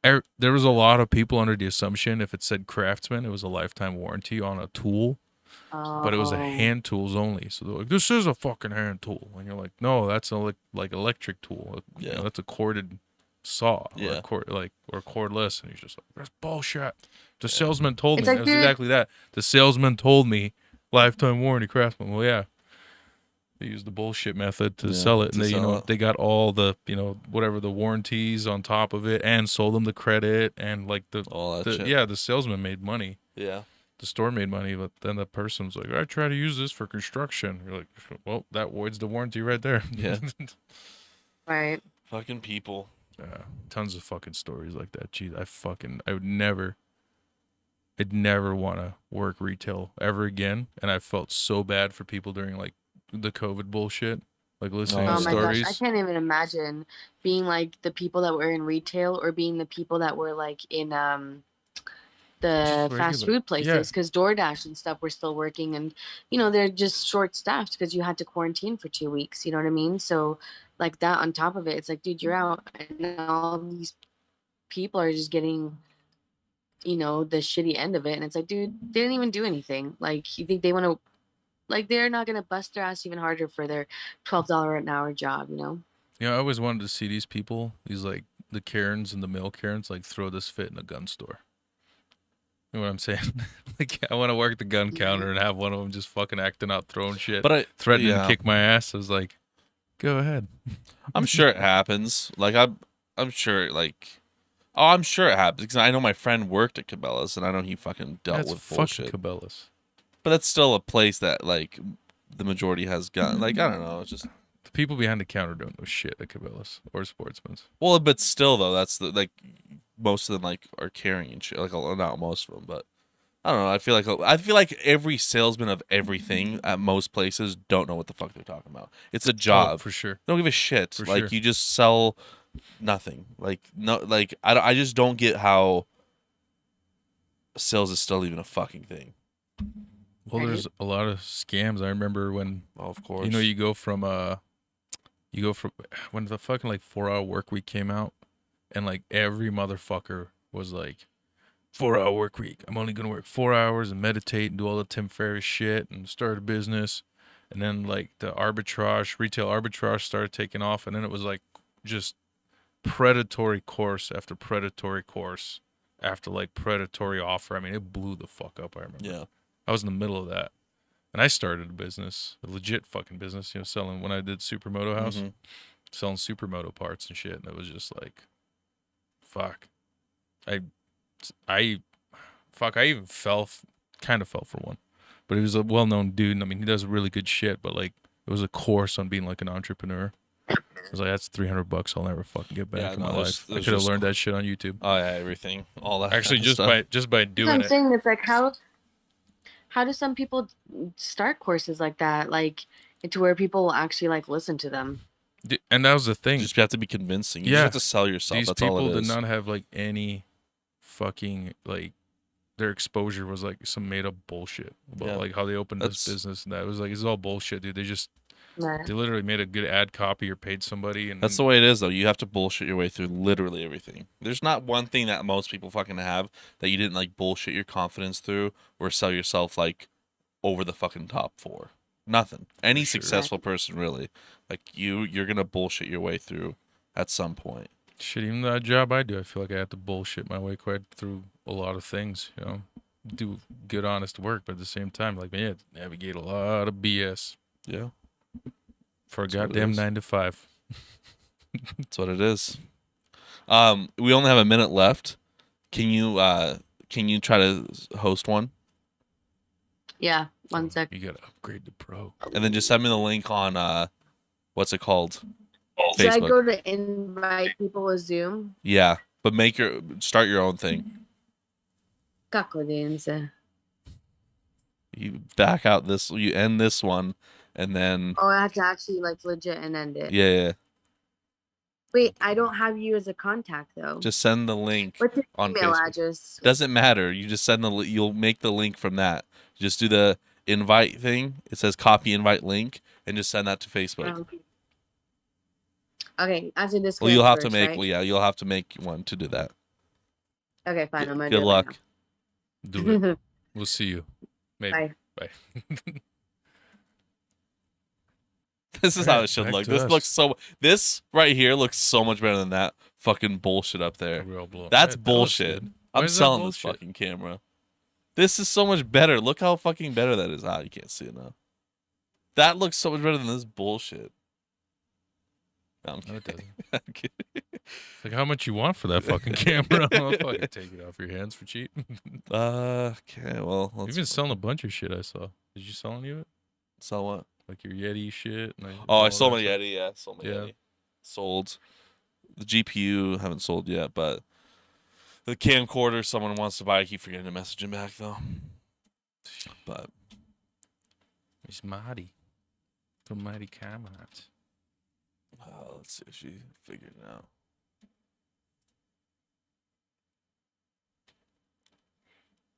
There was a lot of people under the assumption if it said Craftsman, it was a lifetime warranty on a tool. But it was a hand tools only. So they're like, this is a fucking hand tool. And you're like, no, that's a like electric tool. Yeah. That's a corded saw. Yeah. Or cordless. And he's just like, that's bullshit. The salesman told It's me. like, It was dude- exactly that. The salesman told me lifetime warranty Craftsman. Well, yeah. They used the bullshit method to sell it. And they, they got all the, whatever the warranties on top of it and sold them the credit and like All that shit. the salesman made money. Yeah. The store made money, but then the person's like, I try to use this for construction. You're like, well, that voids the warranty right there. Yeah. Right. Fucking people. Tons of fucking stories like that. Geez, I'd never want to work retail ever again. And I felt so bad for people during like the COVID bullshit, like listening Oh to my stories. gosh, I can't even imagine being like the people that were in retail or being the people that were like in the fast food places, because DoorDash and stuff were still working, and they're just short staffed because you had to quarantine for 2 weeks. You know what I mean? So like that on top of it, it's like, dude, you're out, and all these people are just getting the shitty end of it, and it's like, dude, they didn't even do anything. Like, you think they want to, like, they're not gonna bust their ass even harder for their $12 an hour job, I always wanted to see these people, these like the Karens and the male Karens, like throw this fit in a gun store. You know what I'm saying? Like, I want to work the gun counter and have one of them just fucking acting out, throwing shit, threatening to kick my ass. I was like, go ahead. I'm sure it happens. Like I'm sure like Oh, I'm sure it happens because I know my friend worked at Cabela's and I know he fucking dealt That's with fucking bullshit. Cabela's. But that's still a place that like the majority has gun. Like I don't know, it's just The people behind the counter don't know shit at Cabela's or Sportsman's. well, but still though, that's the like most of them like are carrying shit. Like not most of them, but I don't know. I feel like every salesman of everything at most places don't know what the fuck they're talking about. It's a Oh, job. for sure. They don't give a shit. For Like sure. you just sell nothing. Like no, like I just don't get how sales is still even a fucking thing. Well, there's a lot of scams. I remember when Oh, of course. you go from when the fucking like 4-hour work week came out, and like every motherfucker was like 4-hour work week. I'm only gonna work 4 hours and meditate and do all the Tim Ferriss shit and start a business. And then like the retail arbitrage started taking off, and then it was like just predatory course after predatory course after like predatory offer. I mean, it blew the fuck up. I remember. Yeah. I was in the middle of that. And I started a business, a legit fucking business, selling when I did Supermoto House, Mhm. selling Supermoto parts and shit. And it was just like, fuck. I even kind of fell for one. But he was a well-known dude. And I mean, he does really good shit, but like, it was a course on being like an entrepreneur. I was like, that's $300 I'll never fucking get back in my life. I could have learned that shit on YouTube. Oh yeah, everything, all that. Actually, kind of stuff. just by That's what doing I'm it. saying. It's like how do some people start courses like that, like to where people will actually like listen to them? And that was the thing. You just have to be convincing. You Yeah. just have to sell yourself. These That's all people it did is. not have like any fucking like their exposure was like some made up bullshit about Yeah. like how they opened this That's- business and that. It was like it's all bullshit, dude. Right. They literally made a good ad copy or paid somebody and That's the way it is, though. You have to bullshit your way through literally everything. There's not one thing that most people fucking have that you didn't like bullshit your confidence through or sell yourself like over the fucking top for. Nothing. Any sure. successful person, really, like you're gonna bullshit your way through at some point. shit. Even that job I do, I feel like I have to bullshit my way quite through a lot of things. Do good, honest work, but at the same time, like man, you have to navigate a lot of BS Yeah, for a That's what it goddamn is. 9 to 5. that's what it is. We only have a minute left. Can you try to host one? Yeah. One sec. You gotta upgrade to pro. And then just send me the link on what's it called? Should I Facebook. go to invite people with Zoom? Yeah, but start your own thing. Cacodense. You back out this. You end this one, and then Oh, I have to actually like legit and end it. yeah. Wait, I don't have you as a contact though. Just send the link What's your on email Facebook. address? Doesn't matter. You just send you'll make the link from that. Just do the invite thing. It says copy invite link, and just send that to Facebook. Okay, after this. Well, you'll have to first, make. right? Well, yeah, you'll have to make one to do that. Okay, fine. I'm gonna Good do luck. Do it. it. We'll see you. Maybe. Bye. Bye. This is All how right, it should back look. to This us. looks so. This right here looks so much better than that fucking bullshit up there. We're all blown. That's Yeah, that looks bullshit. good. Why I'm is that selling this bullshit? fucking camera. This is so much better. Look how fucking better that is. Ah, you can't see it now. That looks so much better than this bullshit. No, I'm No, it kidding. doesn't. I'm kidding. It's like how much you want for that fucking camera? I'll fucking take it off your hands for cheap. Okay, well, You've been selling a bunch of shit I saw. Did you sell any of it? Sell what? Like your Yeti shit? And Oh, I all sold that my stuff? Yeti. Yeah, sold my Yeah. Yeti. Sold. The GPU haven't sold yet, but the camcorder someone wants to buy. I keep forgetting to message him back though. But It's Marty. From Mighty Cameras. let's see if she figured it out.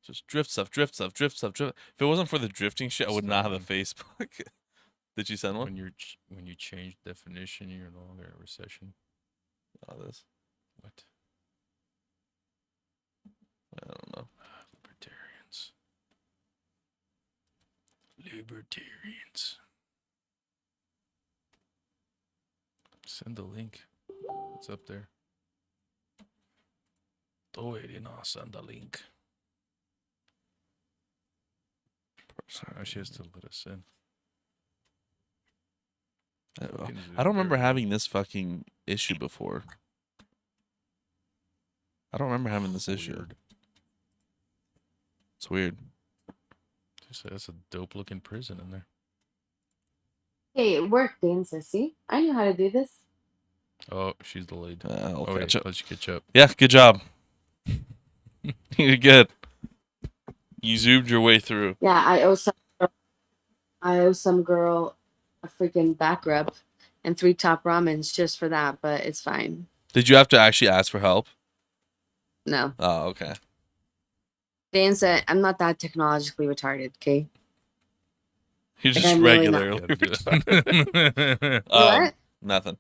Just drift stuff. If it wasn't for the drifting shit, I would not have a Facebook. Did you send one? When you change definition, you're no longer in a recession. Oh, this. What? I don't know. Libertarians. Send the link. It's up there. Oh, wait, send the link. She has to let us in. I don't remember having this fucking issue before. I don't remember having this issue. Weird. It's weird. That's a dope looking prison in there. Hey, it worked, Dan Sissy. I knew how to do this. Oh, she's delayed. I'll Oh, catch wait, up. let you catch up. Yeah, good job. You're good. You zoomed your way through. Yeah, I owe some girl a freaking back rub and 3 top ramens just for that, but it's fine. Did you have to actually ask for help? No. Oh, okay. Dan said, I'm not that technologically retarded, okay? You're Like, just I'm really not. regularly Gotta do retarded. it. What? Nothing.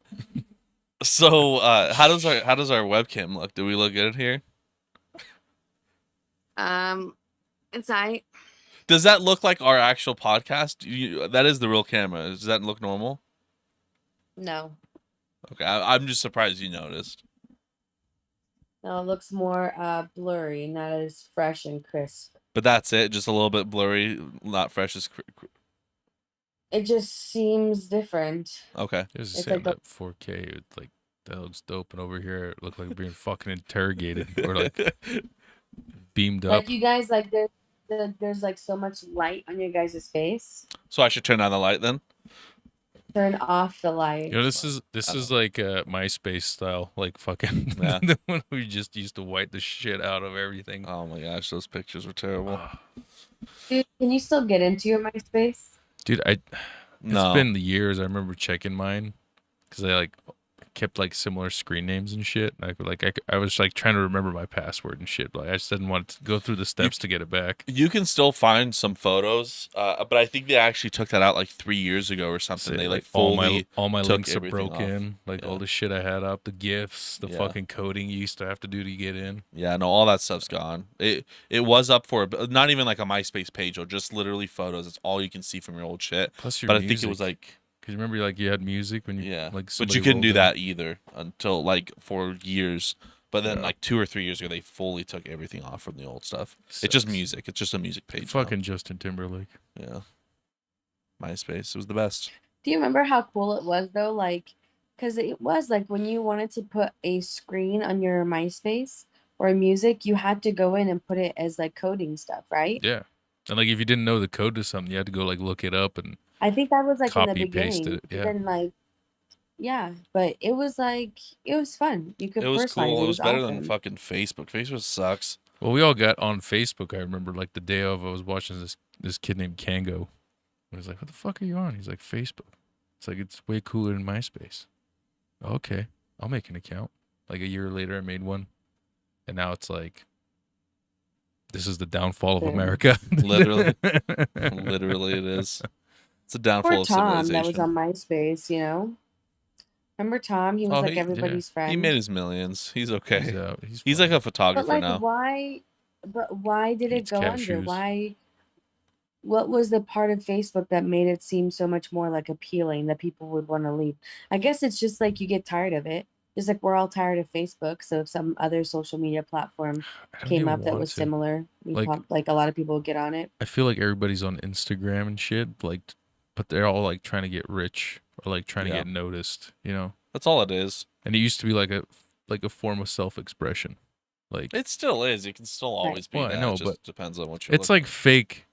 So, how does our webcam look? Do we look good here? It's I. Does that look like our actual podcast? That is the real camera. Does that look normal? No. Okay, I'm just surprised you noticed. No, it looks more blurry, not as fresh and crisp. But that's it. Just a little bit blurry, not fresh as. It just seems different. Okay. It was It's saying like the- that 4K. It's like that looks dope, and over here it looked like being fucking interrogated or like beamed up. Like you guys, like there's like so much light on your guys' face. So I should turn on the light then. Turn off the light. You know, this is like MySpace style, like fucking Yeah. the one we just used to wipe the shit out of everything. Oh my gosh, those pictures were terrible. Dude, can you still get into your MySpace? Dude, it's No. been years. I remember checking mine because I like kept like similar screen names and shit. I was like trying to remember my password and shit, but I just didn't want to go through the steps to get it back. You can still find some photos, but I think they actually took that out like 3 years ago or something. Say, They like all fully. my took links are everything broken. Like Yeah. all the shit I had up, the gifs, the Yeah. fucking coding you used to have to do to get in. Yeah, no, all that stuff's gone. It was up for not even like a MySpace page or just literally photos. It's all you can see from your old shit. Plus your But I music. think it was like Because remember, like you had music when you yeah, like. but somebody you couldn't do rolled that either until like for years. But then Yeah. like 2 or 3 years ago, they fully took everything off from the old stuff. It's just Sucks. music. It's just a music in. page. Fucking Justin Timberlake. now. Yeah. MySpace. It was the best. Do you remember how cool it was though? Like, because it was like when you wanted to put a screen on your MySpace or music, you had to go in and put it as like coding stuff, right? Yeah, and like if you didn't know the code to something, you had to go like look it up and I think that was like in the copy paste beginning. it. Yeah, Then like, yeah, but it was like it was fun. You could It was personalize cool. It was better awesome. than fucking Facebook. Facebook sucks. well, we all got on Facebook. I remember like the day of, I was watching this kid named Kango. I was like, "What the fuck are you on?" He's like, "Facebook." It's like it's way cooler than MySpace. Okay, I'll make an account. Like a year later, I made one, and now it's like, this is the downfall of Yeah. America. Literally. Literally, it is. It's a downfall Poor of Tom civilization. that was on MySpace, you know. Remember Tom? He was Oh, like he- everybody's friend. He made his millions. He's okay. He's out. He's fine. like a But photographer like, now. why? But why did it Eats go under? cashews. Why? What was the part of Facebook that made it seem so much more like appealing that people would want to leave? I guess it's just like you get tired of it. Just like we're all tired of Facebook. So if some other social media platform I don't came even up that want was to. similar, Like- like a lot of people would get on it. I feel like everybody's on Instagram and shit, like, but they're all like trying to get rich or like trying to Yeah. get noticed, you know. That's all it is. And it used to be like a form of self-expression. Like It still is. It can still always be Well, I that. know, It just but depends on what you're it's like fake.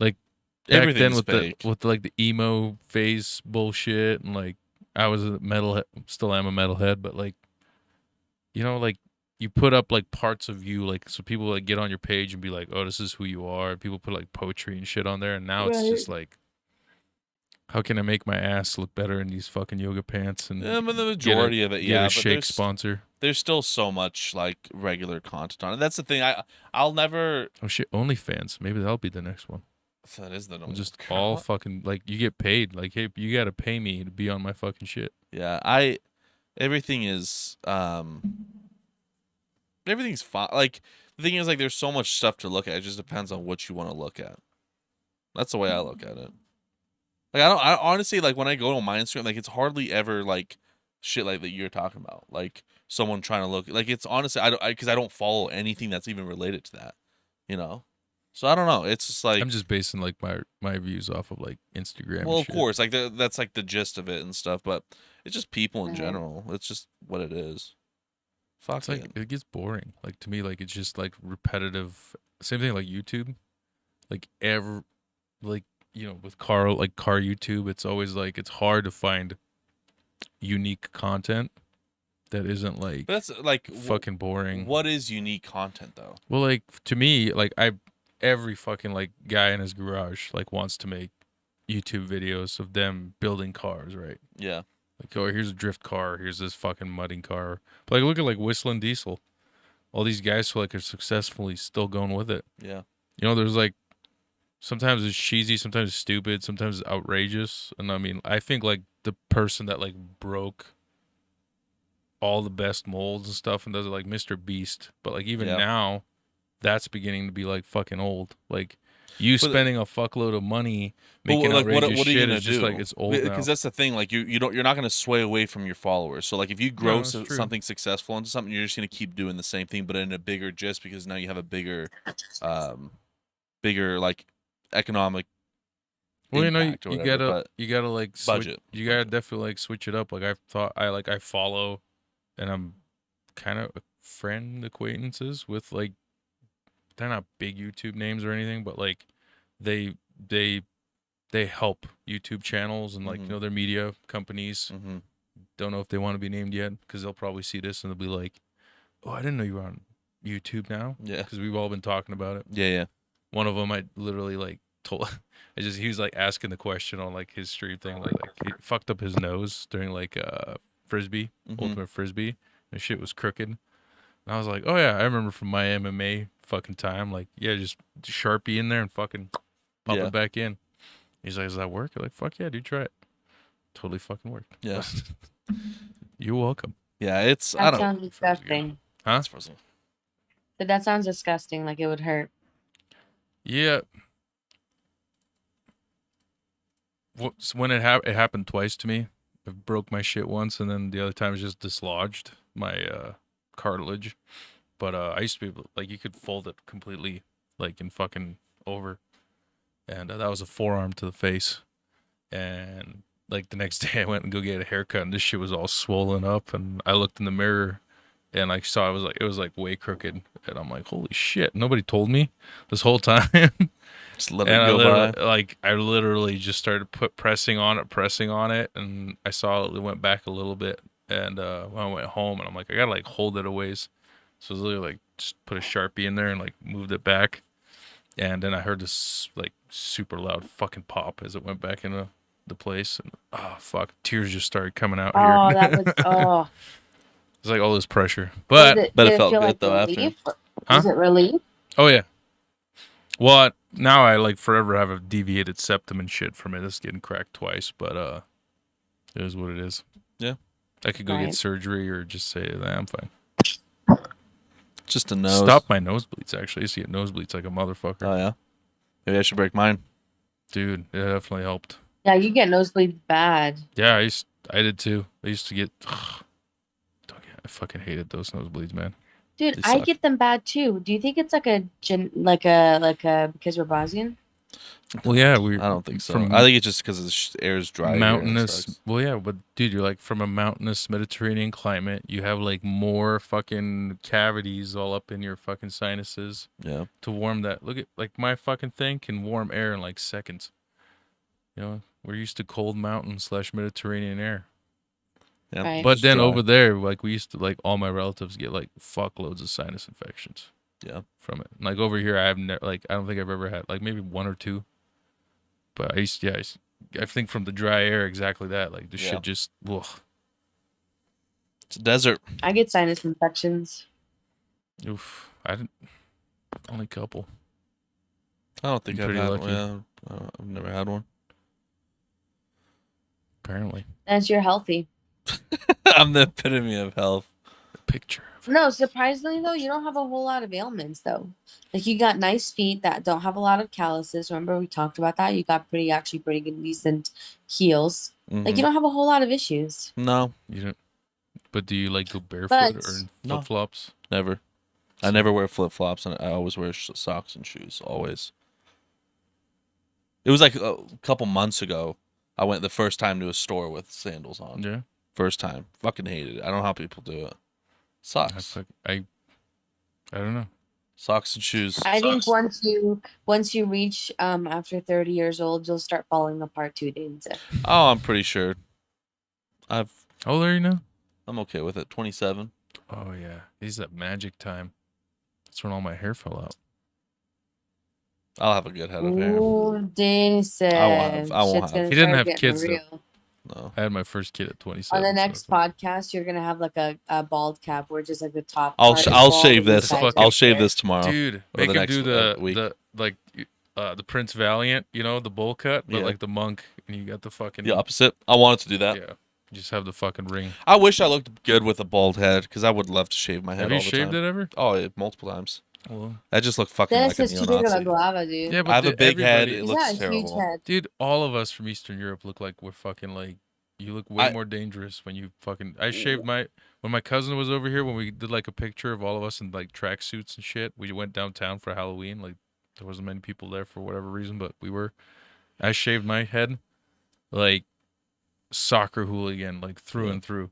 Like back then Everything's with fake. the like the emo phase bullshit, and like I was a metalhead, still am a metalhead, but like, you know, like you put up like parts of you, like so people like get on your page and be like, oh, this is who you are. People put like poetry and shit on there, and now it's just like, how can I make my ass look better in these fucking yoga pants and Yeah, but the get majority of it, get yeah. a But shake sponsor? there's still so much like regular content on it. That's the thing. I'll never. Oh shit, OnlyFans. Maybe that'll be the next one. That is the We'll number. just all fucking like you get paid. Like, hey, you gotta pay me to be on my fucking shit. Yeah, everything is everything's fine. Like the thing is, like there's so much stuff to look at. It just depends on what you want to look at. That's the way I look at it. Like I honestly, like when I go to my Instagram, like it's hardly ever like shit like that you're talking about. Like someone trying to look like it's honestly because I don't follow anything that's even related to that. You know. So I don't know. It's just like I'm just basing like my views off of like Instagram. well, and of shit. course, like that's like the gist of it and stuff. But it's just people in Mhm. general. It's just what it is. Fuck It's like it. it gets boring. Like to me, like it's just like repetitive. Same thing like YouTube. Like like with car YouTube, it's always like it's hard to find unique content that isn't like But that's like fucking boring. What is unique content though? Well, like to me, like every fucking like guy in his garage like wants to make YouTube videos of them building cars, right? Yeah. Like, oh, here's a drift car, here's this fucking mudding car. But like, look at like Whistling Diesel. All these guys who like are successfully still going with it. Yeah. There's like sometimes it's cheesy, sometimes it's stupid, sometimes it's outrageous. And I mean, I think like the person that like broke all the best molds and stuff and does it like Mr. Beast. But like even now, that's beginning to be like fucking old. Like you spending a fuckload of money making like, outrageous what are you shit gonna is just do? like it's old now. Because that's the thing. Like you're not gonna sway away from your followers. So like if you grow that's true. something successful into something, you're just gonna keep doing the same thing, but in a bigger gist because now you have a bigger like economic. Well, you impact or whatever, you gotta like budget. You gotta definitely like switch it up. Like I follow, and I'm kind of friend acquaintances with like they're not big YouTube names or anything, but like they help YouTube channels and like they're media companies. Mm-hmm. Don't know if they want to be named yet because they'll probably see this and they'll be like, "Oh, I didn't know you were on YouTube now." Yeah, because we've all been talking about it. Yeah. One of them I literally like told. He was like asking the question on like his stream thing, like he fucked up his nose during like frisbee, ultimate frisbee, and shit was crooked. And I was like, oh yeah, I remember from my MMA fucking time, like yeah, just Sharpie in there and fucking pop it back in. He's like, does that work? I'm like, fuck yeah, dude, try it. Totally fucking worked. Yeah. You're welcome. Yeah, that sounds disgusting. Huh? But that sounds disgusting. Like it would hurt. Yeah. When it happened twice to me. I broke my shit once, and then the other time it just dislodged my cartilage. But I used to be able, like, you could fold it completely, like, in fucking over. And that was a forearm to the face. And like the next day I went and go get a haircut, and this shit was all swollen up. And I looked in the mirror, and I saw it was like way crooked. And I'm like, holy shit! Nobody told me this whole time. Just let it go by. Like I literally just started pressing on it, and I saw it went back a little bit. And when I went home, and I'm like, I gotta like hold it a ways. So I was literally like just put a Sharpie in there and like moved it back. And then I heard this like super loud fucking pop as it went back into the place, and oh fuck, tears just started coming out Oh, here. that was It's like all this pressure, but it felt good like though after. Was it relief? Oh yeah. Well, now I like forever have a deviated septum and shit from it. It's getting cracked twice, but it is what it is. Yeah, I could go get surgery or just say that I'm fine. Just a nose. Stop my nosebleeds. Actually, I used to get nosebleeds like a motherfucker. Oh yeah. Maybe I should break mine. Dude, it definitely helped. Yeah, you get nosebleeds bad. Yeah, I did too. I used to get. I fucking hated those nosebleeds, man. Dude, I get them bad too. Do you think it's like a because we're Bosnian? Well, yeah, I don't think so. I think it's just because the air is dry. Mountainous. Well, yeah, but dude, you're like from a mountainous Mediterranean climate. You have like more fucking cavities all up in your fucking sinuses. Yeah. To warm that. Look at like my fucking thing can warm air in like seconds. We're used to cold mountain / Mediterranean air. Yeah. Right. But then over there, like we used to like all my relatives get like fuckloads of sinus infections. Yeah. From it. And, like over here, I don't think I've ever had like maybe one or two. But I think from the dry air, exactly that. Like this shit just, ugh. It's a desert. I get sinus infections. Oof. Only a couple. I don't think I've had lucky. one. Yeah, I've never had one. Apparently. And you're healthy. I'm the epitome of health. Picture. No, surprisingly though, you don't have a whole lot of ailments though. Like you got nice feet that don't have a lot of calluses. Remember we talked about that? You got pretty good, decent heels. Mm-hmm. Like you don't have a whole lot of issues. No. You don't. But do you like go barefoot or in flip flops? Never. I never wear flip flops, and I always wear socks and shoes. Always. It was like a couple months ago. I went the first time to a store with sandals on. Yeah. First time. Fucking hated it. I don't know how people do it. Socks. I don't know. Socks and shoes. I think once you reach after 30 years old, you'll start falling apart too, Danes. Oh, I'm pretty sure. How old are you now? I'm okay with it. 27. Oh yeah, this is that magic time. That's when all my hair fell out. I'll have a good head of hair. Ooh, Danes. I won't have. Shit's gonna He didn't start have getting kids, though. real. No. I had my first kid at 27. On the so next it's like- podcast, you're gonna have like a bald cap where just like the top. I'll part is I'll bald shave and the this. sides fucking- I'll are shave hair. this tomorrow. Dude, Or make the him next, do week. the Prince Valiant, you know, the bowl cut, but Yeah. like the monk, and you got the fucking The opposite. I wanted to do that. Yeah, just have the fucking ring. I wish I looked good with a bald head because I would love to shave my head Have all you the shaved time. it ever? Oh, yeah, multiple times. Well, I just look fucking Dennis like a is too big of a neo-Nazi. glava, dude. yeah, but I have a big head. everybody- It He's looks got a huge terrible. head. Dude, all of us from Eastern Europe look like we're fucking like. You look way I- more dangerous when you fucking. I shaved when my cousin was over here when we did like a picture of all of us in like tracksuits and shit. We went downtown for Halloween. Like there wasn't many people there for whatever reason, but we were. I shaved my head like soccer hooligan, like through and through.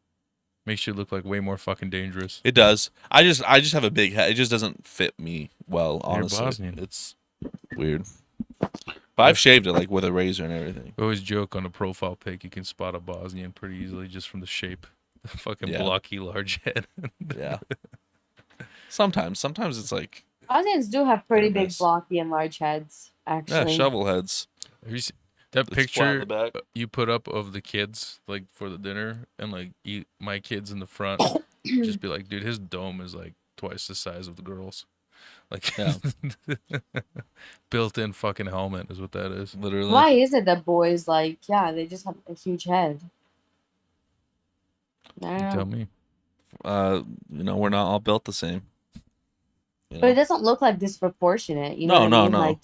Makes you look like way more fucking dangerous. It does. I just have a big head. It just doesn't fit me well, You're honestly. Bosnian. It's weird. But I've shaved it like with a razor and everything. We always joke on a profile pic you can spot a Bosnian pretty easily just from the shape. The fucking Yeah. blocky large head. Yeah. Sometimes it's like Bosnians do have pretty big, Goodness. blocky, and large heads. Actually, shovel heads. Have you seen that It's flat in picture the back. you put up of the kids like for the dinner and like my kids in the front? Just be like, dude, his dome is like twice the size of the girls. Like, Yeah. built-in fucking helmet is what that is. Literally. Why is it that boys like? Yeah, they just have a huge head. I You don't tell know. me. We're not all built the same. You But it know? doesn't look like disproportionate. You know No, what I mean? no.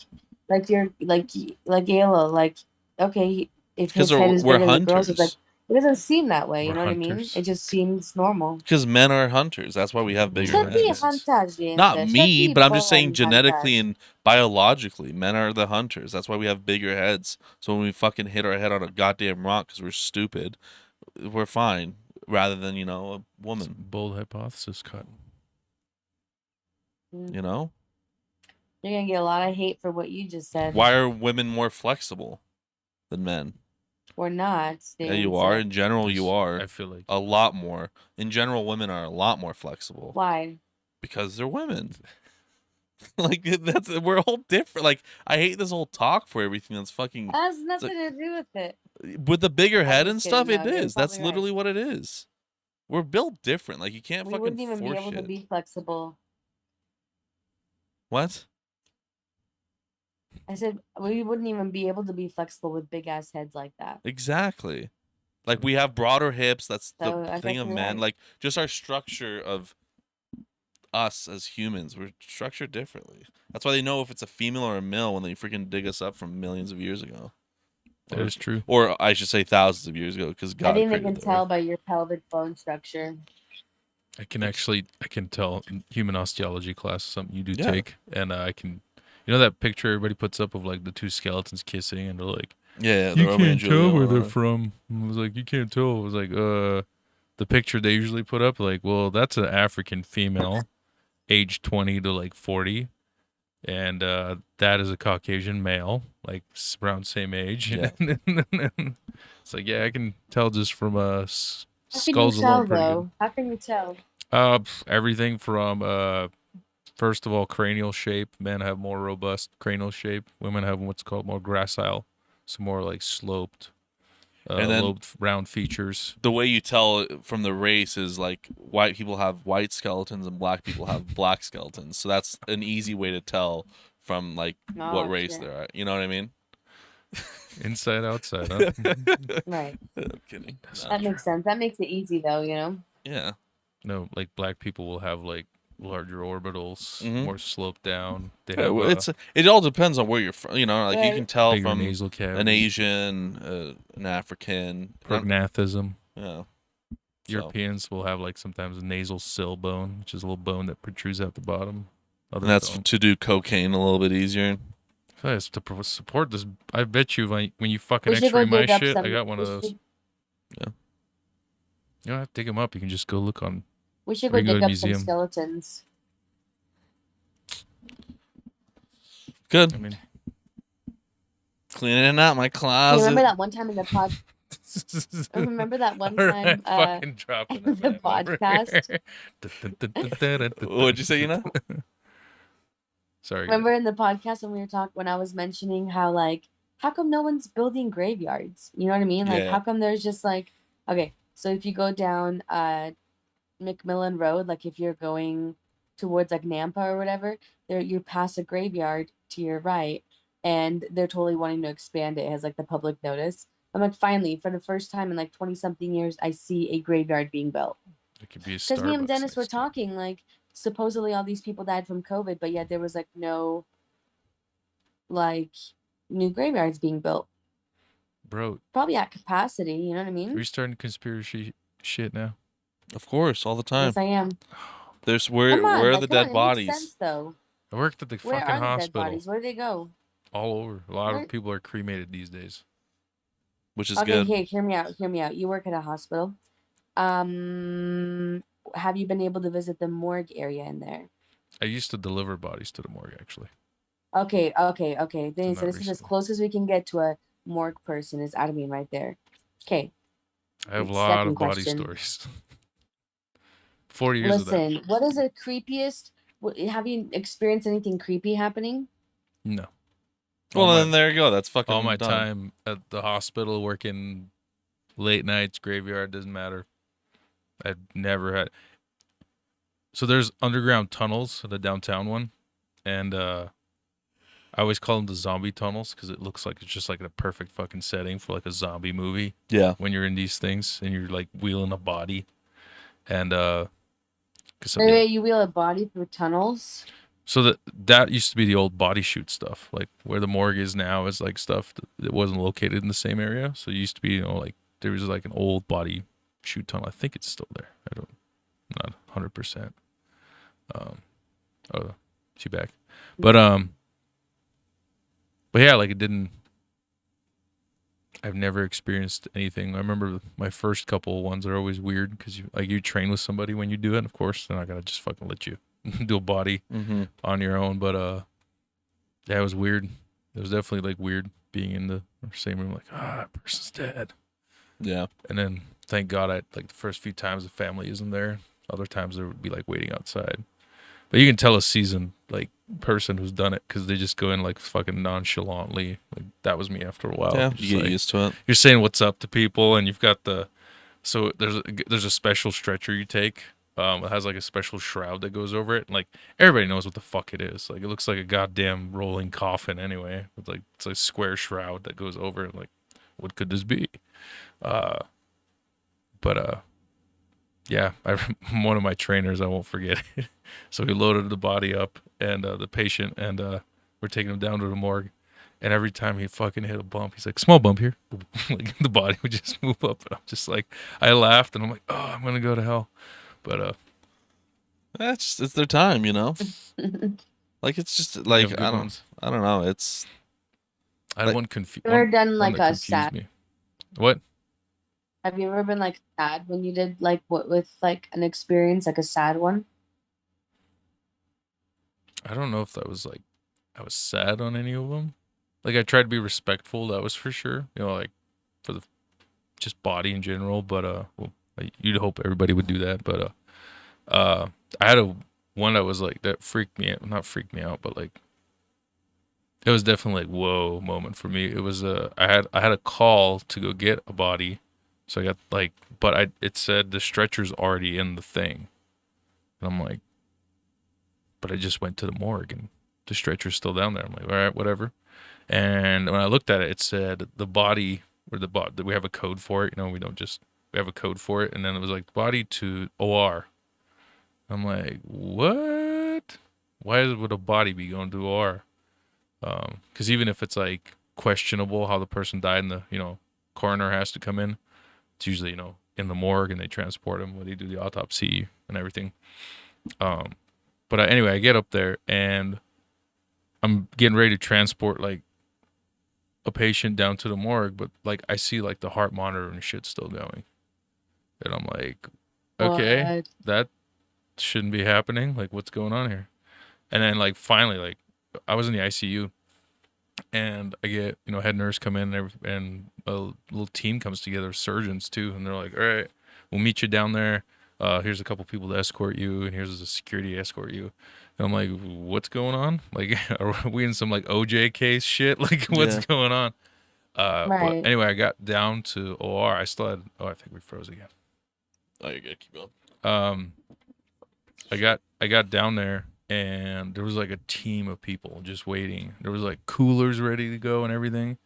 Like you're like Ayla. Like okay, if 'Cause his head is we're bigger than the girls, it's like hunters. it doesn't seem that way. You We're know what I hunters. mean? It just seems normal. Because men are hunters. That's why we have bigger Should be heads. hunters, gente. Not Should me, be but I'm just saying born genetically hunters. and biologically, men are the hunters. That's why we have bigger heads. So when we fucking hit our head on a goddamn rock because we're stupid, we're fine. Rather than a woman. Bold hypothesis cut. You know, You're gonna get a lot of hate for what you just said. why are women more flexible than men? We're not. Yeah, you are. In general, you I are feel like a lot more. In general, women are a lot more flexible Why? because they're women. Like we're all different. Like I hate this whole talk for everything that's fucking That has nothing to do with it. with the bigger head and just stuff. kidding. It No, you're is. That's probably right. literally what it is. We're built different. Like you can't We fucking wouldn't even be force able to shit. be flexible. What? I said we wouldn't even be able to be flexible with big ass heads like that. Exactly. Like we have broader hips. That's So, the I thing guess of you're men. right. Like just our structure of us as humans, we're structured differently. That's why they know if it's a female or a male when they freaking dig us up from millions of years ago. that is true. Or I should say thousands of years ago, because God I think they created can the tell earth. by your pelvic bone structure. I can tell in human osteology class something you do Yeah. take, and I can, that picture everybody puts up of like the two skeletons kissing, and they're like, Yeah, you Romeo can't and tell Juliet where were- they're from. I was like, you can't tell. I was like, the picture they usually put up, like, well, that's an African female, age 20 to like 40, and that is a Caucasian male, like around same age. Yeah. It's like, yeah, I can tell just from How can you skulls tell alone. Pretty good. though? How can you tell? Everything from first of all, cranial shape. Men have more robust cranial shape. Women have what's called more gracile, so more like sloped, And then- lobed, round features. The way you tell from the race is like white people have white skeletons and black people have black skeletons. So that's an easy way to tell from like Oh, what race shit. they're at. You know what I mean? Inside, outside, huh? Right. I'm kidding. No. That makes sense. That makes it easy though, you know? Yeah. No, like black people will have like larger orbitals, Mhm. more sloped down. They Yeah, have well, it all depends on where you're from. You know, like you Right. can tell bigger from nasal cavity, an Asian, an African. prognathism. Yeah. So, Europeans will have like sometimes a nasal sill bone, which is a little bone that protrudes out the bottom. and that's to do cocaine a little bit easier. Yes, to support this. I bet you when you fucking We should go X-ray my dig up shit, I some- got one of we those. should- You don't have to dig them up. You can just go look on We should Or go you can go dig to up some museum. skeletons. Good. I mean, Cleaning out my Hey, closet. remember that one time in the pod? Remember that one time fucking dropping in that the man over podcast? What'd you say, you know? Sorry. Remember in the podcast when we were talking when I was mentioning how like how come no one's building graveyards? You know what I mean? Like Yeah. how come there's just like okay, so if you go down McMillan Road, like if you're going towards like Nampa or whatever, there you pass a graveyard to your right, and they're totally wanting to expand it. It has like the public notice. I'm like, finally, for the first time in like 20 something years, I see a graveyard being built. It could be a Because me and Starbucks Dennis were next to it. talking, like supposedly all these people died from COVID, but yet there was like no like new graveyards being built. Bro, Probably at capacity, you know what I are mean? you starting conspiracy shit now? Of course, all the time. Yes, I am. There's Come where on, are like the come on, dead it makes bodies? sense though. I worked at the Where fucking are the dead hospital. bodies? Where do they go? All over. A lot Where- of people are cremated these days. Which is Okay, good. hey, hear me out. Hear me out. You work at a hospital. Have you been able to visit the morgue area in there? I used to deliver bodies to the morgue, actually. Okay. Then not so this is as recently. close as we can get to a morgue person is Armin right there. Okay. I have a Second lot of body question. stories. 40 years of that. Listen, what is the creepiest? Have you experienced anything creepy happening? No. Well, All then my- there you go. That's fucking All my done. time at the hospital, working late nights, graveyard, doesn't matter. I've never had. So there's underground tunnels, the downtown one, and I always call them the zombie tunnels because it looks like it's just like a perfect fucking setting for like a zombie movie Yeah. when you're in these things and you're like wheeling a body, and because Wait, you wheel a body through tunnels? so that used to be the old body shoot stuff, like where the morgue is now is like stuff that wasn't located in the same area. So it used to be, like there was like an old body shoot tunnel. I think it's still there. I'm not 100%. Oh, she back, but yeah, like it didn't. I've never experienced anything. I remember my first couple of ones are always weird because you train with somebody when you do it. And of course, they're not gonna just fucking let you do a body Mm-hmm. on your own. But yeah, it was weird. It was definitely like weird being in the same room, like that person's dead. Yeah. And then thank God I like the first few times the family isn't there. Other times there would be like waiting outside. But you can tell a seasoned like person who's done it because they just go in like fucking nonchalantly. Like that was me after a while. Yeah. Just You get like, used to it. you're saying what's up to people, and you've got so there's a special stretcher you take. It has like a special shroud that goes over it. And, like everybody knows what the fuck it is. Like it looks like a goddamn rolling coffin anyway. It's a square shroud that goes over it. Like what could this be? Yeah, one of my trainers, I won't forget it. So he loaded the body up and the patient, and we're taking him down to the morgue. And every time he fucking hit a bump, he's like, small bump here. Like the body would just move up. And I'm just like, I laughed and I'm like, oh, I'm going to go to hell. But It's their time, you know. Like it's just you like have good ones. I don't know. It's I had like- one confused. You ever done like that a confused sad? me. What? Have you ever been like sad when you did like what with like an experience like a sad one? I don't know if that was like, I was sad on any of them. Like I tried to be respectful, that was for sure. Like for the just body in general. But well, you'd hope everybody would do that. But I had one that was like that freaked me out. Not freaked me out, but like it was definitely like whoa moment for me. It was I had a call to go get a body, so I got like, but it said the stretcher's already in the thing, and I'm like, but I just went to the morgue and the stretcher's still down there. I'm like, all right, whatever. And when I looked at it, it said the body or that we have a code for it. We have a code for it, and then it was like body to OR. I'm like, what? Why would a body be going to OR? Because even if it's like questionable how the person died, and the coroner has to come in, it's usually in the morgue and they transport him when they do the autopsy and everything. But anyway, I get up there and I'm getting ready to transport like a patient down to the morgue, but like I see like the heart monitor and shit still going, and I'm like, okay, What? that shouldn't be happening. Like, what's going on here? And then like finally, like I was in the ICU, and I get head nurse come in, and a little team comes together, surgeons too, and they're like, all right, we'll meet you down there. Here's a couple people to escort you, and here's a security to escort you. And I'm like, what's going on? Like, are we in some like OJ case shit? Like, what's Yeah. going on? But Right. anyway, I got down to OR. I still had. Oh, I think we froze again. Oh, you gotta keep going. I got down there, and there was like a team of people just waiting. There was like coolers ready to go and everything.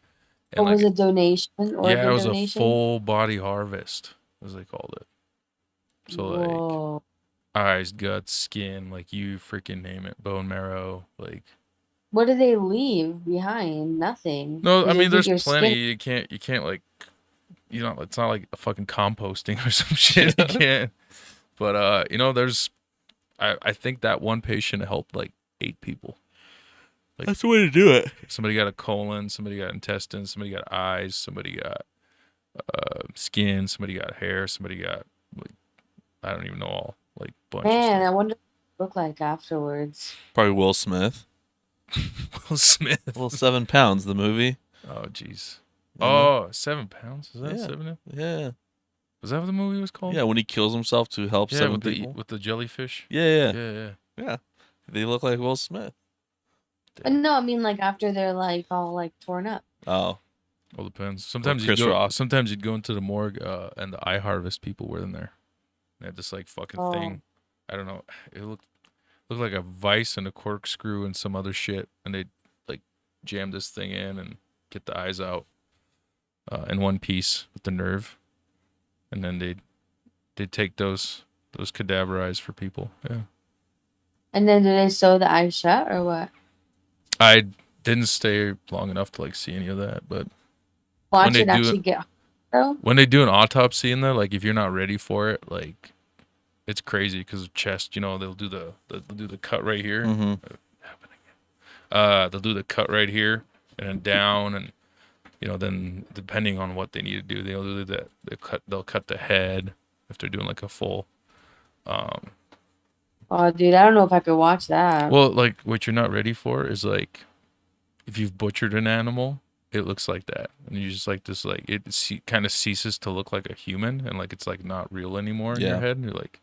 And What was like, a donation? yeah, Organ it was a donation? full body harvest, as they called it. So like Whoa. eyes, guts, skin, like you freaking name it, bone marrow, like. What do they leave behind? Nothing. No, I 'Cause they mean take there's your plenty. skin. You can't like, it's not like a fucking composting or some shit. You can't. But there's I think that one patient helped like 8 people. Like, That's the way to do it. somebody got a colon, somebody got intestines, somebody got eyes, somebody got skin, somebody got hair, somebody got like I don't even know all like bunch Man, of I stuff. wonder what it look like afterwards. Probably Will Smith. Will Smith. Well, 7 pounds, the movie. Oh jeez. Yeah. Oh, 7 pounds? Is that Yeah. 7? Yeah. Was that what the movie was called? Yeah, when he kills himself to help Yeah, 7 with people. the jellyfish. Yeah. Yeah. They look like Will Smith. But no, I mean like after they're like all like torn up. Oh. All depends. Sometimes Chris you'd go. Rock. Sometimes you'd go into the morgue, and the eye harvest people were in there. They had this like fucking Oh. thing. I don't know. It looked like a vice and a corkscrew and some other shit, and they like jam this thing in and get the eyes out in one piece with the nerve, and then they'd take those cadaver eyes for people. Yeah. And then do they sew the eye shut or what? I didn't stay long enough to like see any of that, but Watch they it do actually it- get though. when they do an autopsy in there, like if you're not ready for it, like it's crazy because of chest. They'll do the cut right here. Mm-hmm. They'll do the cut right here and then down, and then depending on what they need to do, they'll do that. They'll cut the head if they're doing like a full. Oh, dude, I don't know if I could watch that. Well, like what you're not ready for is like if you've butchered an animal, it looks like that, and you just like this like it kind of ceases to look like a human, and like it's like not real anymore in your Yeah. head. And you're like,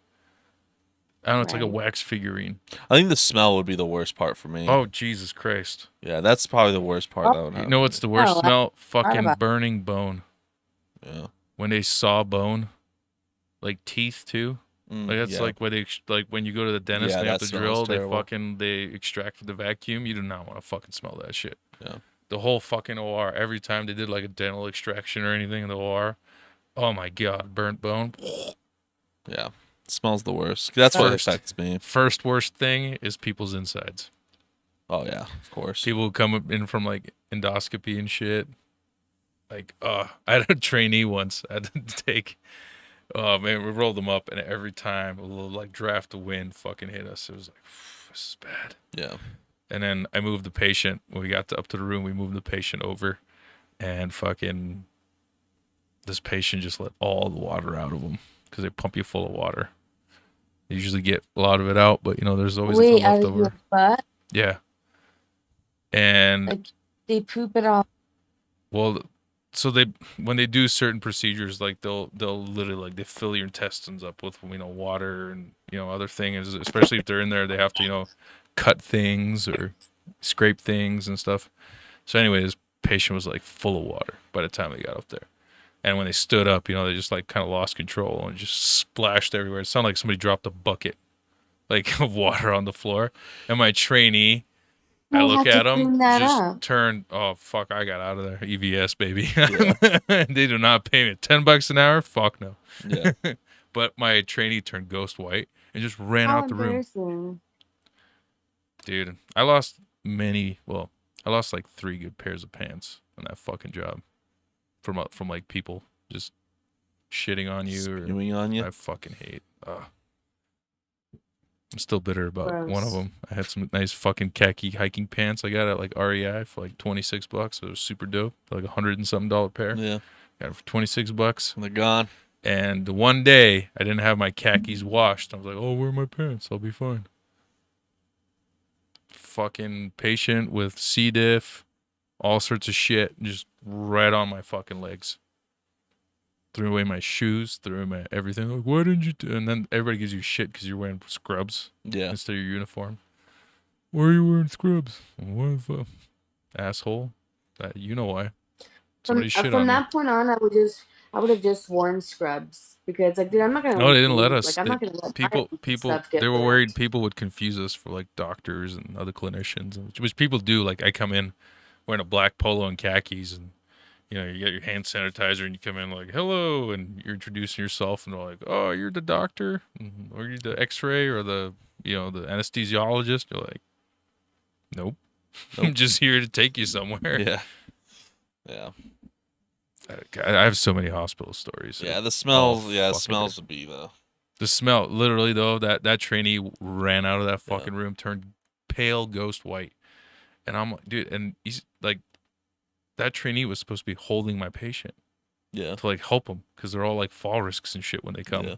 I don't know, it's like a Right. wax figurine. I think the smell would be the worst part for me. Oh Jesus Christ! Yeah, that's probably the worst part. Oh, That would You happen know to what's me. the worst Oh, I smell? Fucking about- burning bone. Yeah. When they saw bone, like teeth too. Mm, Like that's yeah. like when like when you go to the dentist Yeah, and they have that to smells drill, terrible. they extract with the vacuum. You do not want to fucking smell that shit. Yeah. The whole fucking OR. Every time they did like a dental extraction or anything in the OR, oh my god, burnt bone. Yeah. It smells the worst. That's what First. affects me. First worst thing is people's insides. Oh yeah, of course. People who come in from like endoscopy and shit. Like, I had a trainee once. I had to take. Oh man, we rolled them up, and every time a little like draft of wind fucking hit us. It was like, this is bad. Yeah. And then I moved the patient. When we got up to the room, we moved the patient over, and fucking this patient just let all the water out of him because they pump you full of water. You usually get a lot of it out, but there's always Wait, some out left of your over. butt? Yeah. And Like they poop it off. well, so when they do certain procedures, like they'll literally like they fill your intestines up with water and other things. Especially if they're in there, they have to cut things or scrape things and stuff. So anyway, this patient was like full of water by the time they got up there. And when they stood up, they just like kind of lost control and just splashed everywhere. It sounded like somebody dropped a bucket like of water on the floor. And my trainee, I We'll look have to at him, clean that just up. turned. Oh fuck! I got out of there. EVS baby. Yeah. They do not pay me $10 an hour. Fuck no. Yeah. But my trainee turned ghost white and just ran How out the room. embarrassing. Dude, I lost I lost like 3 good pairs of pants on that fucking job from like people just shitting on you or Spewing on you. I fucking hate. I'm still bitter about one of Gross. them. I had some nice fucking khaki hiking pants I got at like REI for like $26. It was super dope. Like $100 and something pair. Yeah. Got it for $26. They're gone. And one day, I didn't have my khakis washed. I was like, oh, where are my pants? I'll be fine. Fucking patient with C. diff, all sorts of shit, just right on my fucking legs. Threw away my shoes, threw away my everything. Like, why didn't you do? And then everybody gives you shit because you're wearing scrubs Yeah. instead of your uniform. Why are you wearing scrubs? What the fuck? Asshole. You know why. Somebody shit From on me. that point on, I would have just worn scrubs because like, dude, I'm not gonna No, they didn't let like us. I'm not gonna let my People, stuff they get were worried wet. people would confuse us for like doctors and other clinicians, which people do. Like I come in wearing a black polo and khakis, and you get your hand sanitizer, and you come in like hello, and you're introducing yourself, and they're like, oh, you're the doctor, or you're the X-ray, or the the anesthesiologist. You're like, nope, I'm just here to take you somewhere. Yeah. Yeah. I have so many hospital stories. Yeah. The smells. Yeah. fucking Smells would be though. The smell, literally though, that trainee ran out of that fucking room, turned pale ghost white, and I'm like, dude, and he's like, that trainee was supposed to be holding my patient Yeah. to like help him because they're all like fall risks and shit when they come. Yeah.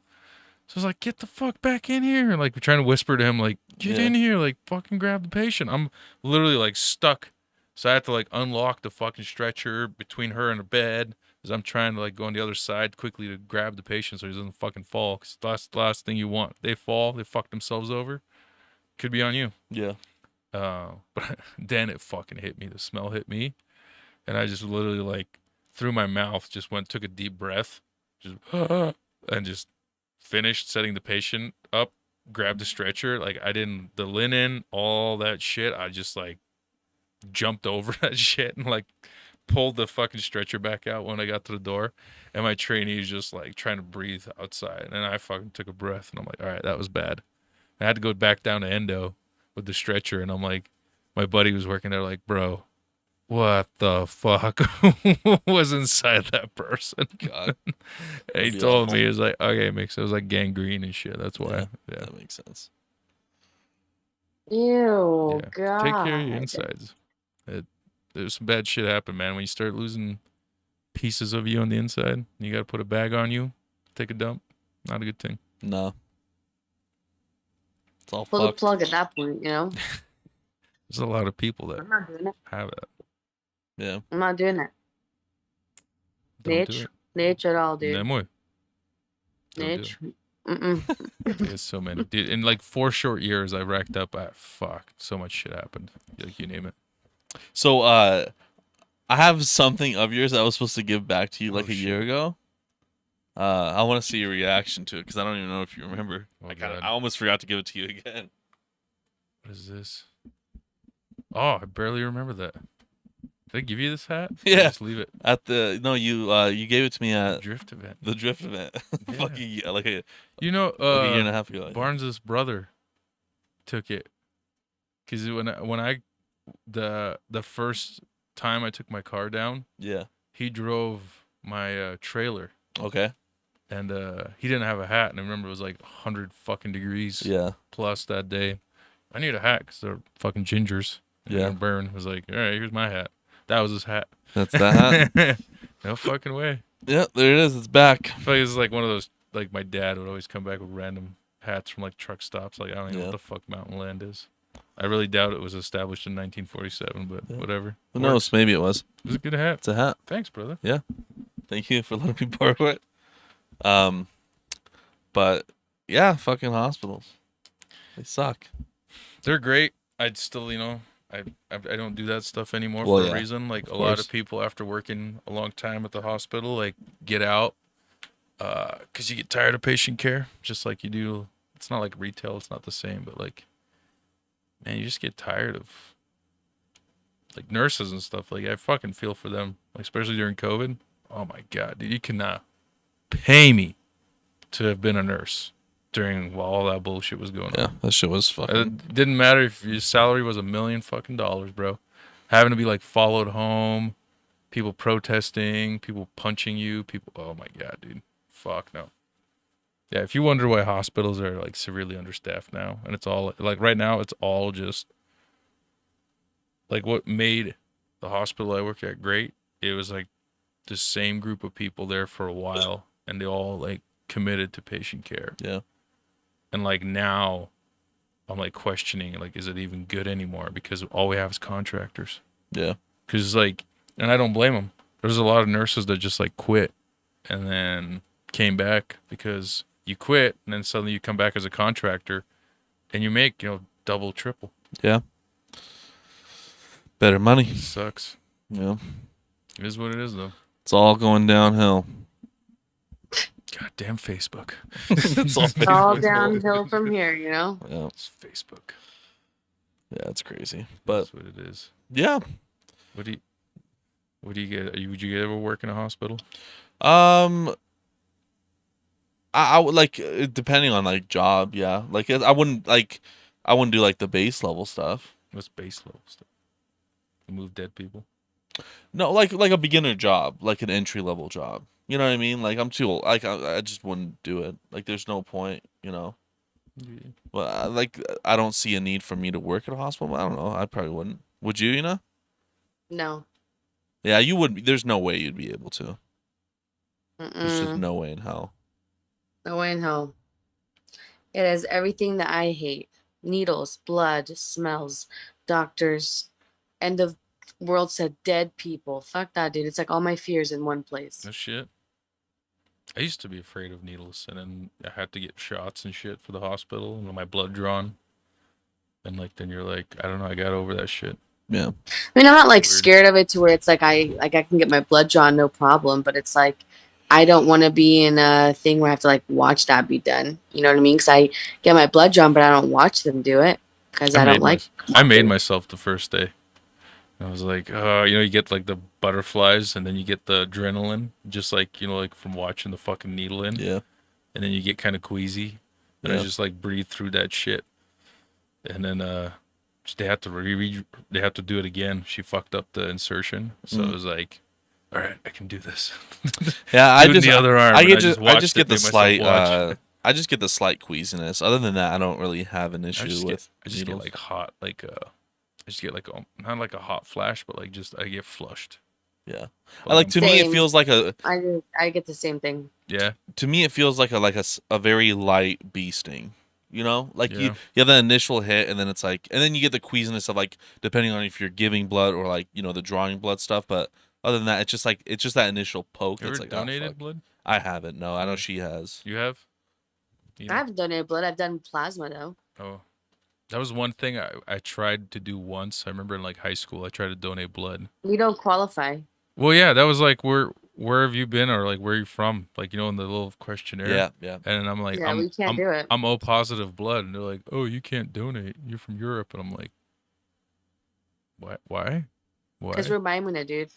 So I was like, get the fuck back in here, and like we're trying to whisper to him, like, get Yeah. in here, like fucking grab the patient. I'm literally like stuck, so I had to like unlock the fucking stretcher between her and the bed. As I'm trying to like go on the other side quickly to grab the patient so he doesn't fucking fall. Cause that's the last thing you want. They fall, they fuck themselves over. Could be on you. Yeah. But then it fucking hit me. The smell hit me, and I just literally like through my mouth just took a deep breath, just and just finished setting the patient up. Grabbed the stretcher. Like the linen, all that shit. I just like jumped over that shit and like pulled the fucking stretcher back out when I got to the door, and my trainee's just like trying to breathe outside, and I fucking took a breath, and I'm like, all right, that was bad. I had to go back down to endo with the stretcher, and I'm like, my buddy was working there, like, bro, what the fuck was inside that person? God. And he be told awful. me, it was like, okay, it was like gangrene and shit. That's why. Yeah. That makes sense. Ew, Yeah. God. Take care of your insides. There's some bad shit happen, man. When you start losing pieces of you on the inside, you got to put a bag on you, take a dump. Not a good thing. No. It's all Pull the fucked. plug at that point, There's a lot of people that I'm not doing it. have it. Yeah. I'm not doing it. Don't do it. Nature at all, dude. Nemoy. Don't do Nature. Mm-mm. There's so many. Dude, in like 4 short years, I racked up so much shit happened. Like, you name it. So, I have something of yours that I was supposed to give back to you like Oh, a year shit. ago. I want to see your reaction to it because I don't even know if you remember. Oh, I God. almost forgot to give it to you again. What is this? Oh, I barely remember that. Did I give you this hat? Or Yeah. Just leave it. You gave it to me at Drift event. the drift event. Yeah. Fucking like a You know, like a year and a half ago. I think. Barnes's brother took it because the first time I took my car down, Yeah. he drove my trailer, Okay. and he didn't have a hat, and I remember it was like 100 fucking degrees Yeah. plus that day. I need a hat because they're fucking gingers. And Yeah. Burn was like, all right, here's my hat. That was his hat. That's that hat. No fucking way. Yeah, there it is. It's back. I feel like it's like one of those, like my dad would always come back with random hats from like truck stops. Like, I don't even know Yeah. what the fuck Mountain Land is. I really doubt it was established in 1947, but Yeah. whatever. Who Works. knows? Maybe it was. It was a good hat. It's a hat. Thanks, brother. Thank you for letting me borrow it. But yeah, fucking hospitals. They suck. They're great. I'd still, I don't do that stuff anymore Well, for yeah, a reason. Like of a lot course. of people after working a long time at the hospital, like get out because you get tired of patient care, just like you do. It's not like retail. It's not the same, but like, man, you just get tired of like nurses and stuff. Like I fucking feel for them, like especially during COVID. Oh my God, dude, you cannot pay me to have been a nurse while all that bullshit was going on. Yeah, that shit was fucking. It didn't matter if your salary was $1 million fucking dollars, bro. Having to be like followed home, people protesting, people punching you, people. Oh my God, dude, fuck no. Yeah, if you wonder why hospitals are like severely understaffed now, and it's all like right now, it's all just like what made the hospital I work at great. It was like the same group of people there for a while, and they all like committed to patient care. Yeah. And like now, I'm like questioning like, is it even good anymore? Because all we have is contractors. Yeah. Because like, and I don't blame them. There's a lot of nurses that just like quit and then came back because you quit and then suddenly you come back as a contractor and you make, double, triple. Yeah. Better money. It sucks. Yeah. It is what it is though. It's all going downhill. Goddamn Facebook. It's all It's all Facebook. downhill from here, you know? Yeah. It's Facebook. Yeah, it's crazy. But That's what it is. yeah. What do you get? Would you ever work in a hospital? I would like depending on like job, yeah. Like I wouldn't do like the base level stuff. What's base level stuff? Move dead people. No, like a beginner job, like an entry level job. You know what I mean? Like I'm too old. Like I just wouldn't do it. Like there's no point, you know. Yeah. Well, I don't see a need for me to work at a hospital. I don't know. I probably wouldn't. Would you? You know? No. Yeah, you wouldn't. There's no way you'd be able to. There's just Mm-mm. no way in hell. No way in hell. It is everything that I hate. Needles, blood, smells, doctors, end of world said dead people. Fuck that, dude. It's like all my fears in one place. No shit. I used to be afraid of needles, and then I had to get shots and shit for the hospital, and my blood drawn. And like, then you're like, I don't know, I got over that shit. Yeah. I mean, I'm not like Weird. scared of it to where it's like I can get my blood drawn, no problem. But it's like I don't want to be in a thing where I have to like watch that be done. You know what I mean? Because I get my blood drawn, but I don't watch them do it because I don't like. I made myself the first day. I was like, you get like the butterflies, and then you get the adrenaline, just like like from watching the fucking needle in. Yeah. And then you get kind of queasy, and I Yeah. just like breathe through that shit. And then they had to do it again. She fucked up the insertion, so it was like, all right, I can do this. Yeah, I Doing just the other arm. I and get just I watched just it, get the made myself slight watch. I just get the slight queasiness. Other than that, I don't really have an issue with I just get needles. like hot, like I just get like not like a hot flash, but like just I get flushed. Yeah. But I like to me it Same. feels like I get the same thing. Yeah, to me it feels like a very light bee sting. You know, like Yeah. you have that initial hit, and then it's like, and then you get the queasiness of like, depending on if you're giving blood or like the drawing blood stuff. But other than that, it's just that initial poke. you That's ever like, oh, donated fuck. blood? I haven't. No, I know she has. You have? I haven't donated blood. I've done plasma though. Oh, that was one thing I tried to do once. I remember in like high school, I tried to donate blood. We don't qualify. Well, yeah, that was like where have you been, or like where are you from? Like in the little questionnaire. Yeah, yeah. And I'm like, Yeah, we can't do it. I'm O positive blood, and they're like, oh, you can't donate. You're from Europe, and I'm like, what? Why? Because we're Maimuna, dude.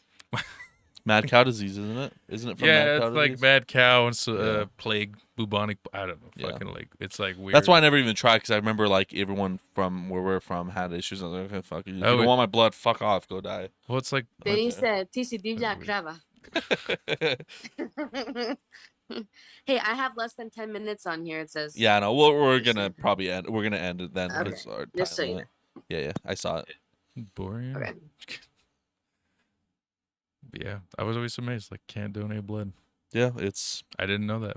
Mad cow disease, isn't it? Isn't it from Yeah, mad cow it's like disease? mad cow and Yeah. plague, bubonic. I don't know. Yeah. Fucking like it's like weird. That's why I never even tried, because I remember like everyone from where we're from had issues. I was like, okay, fuck you. If you Oh, don't want my blood, fuck off, go die. Well, it's like Then he Okay. said, "Tisi divya That's krava." Hey, I have less than 10 minutes on here. It says. Yeah, no, we're gonna probably end. We're gonna end it then. Okay. Because our Just so time you limit. Yeah, I saw it. boring. Okay. Yeah, I was always amazed. Like, can't donate blood. Yeah, it's I didn't know that.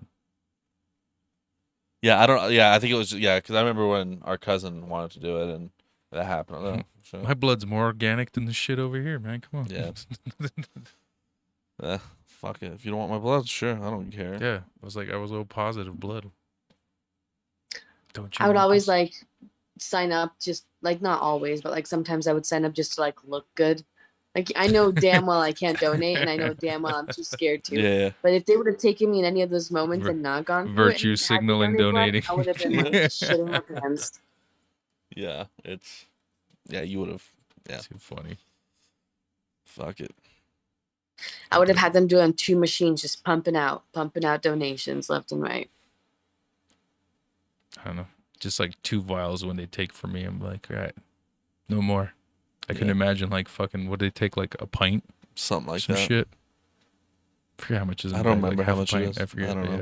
yeah. I don't. Yeah, I think it was because I remember when our cousin wanted to do it and that happened. I don't know, sure. My blood's more organic than the shit over here, man. Come on. Yeah. Fuck it. If you don't want my blood, sure, I don't care. Yeah, I was O positive blood. Don't you? I would want always this? like sign up, just like not always, but like sometimes I would sign up just to like look good. Like I know damn well I can't donate, and I know damn well I'm too scared to. Yeah. But if they would have taken me in any of those moments and not gone through it and Virtue had to signaling donate blood, donating. I would have been like shitting my pants. Yeah. It's you would have. Yeah. Too funny. Fuck it. I would have had them doing 2 machines, just pumping out donations left and right. I don't know. Just like 2 vials when they take from me. I'm like, all right, no more. I can Yeah. imagine like fucking what they take, like a pint, Something like some that. shit. I forget how much is. I in don't a bag, remember like how half a much it pint. is. I forget. I don't know.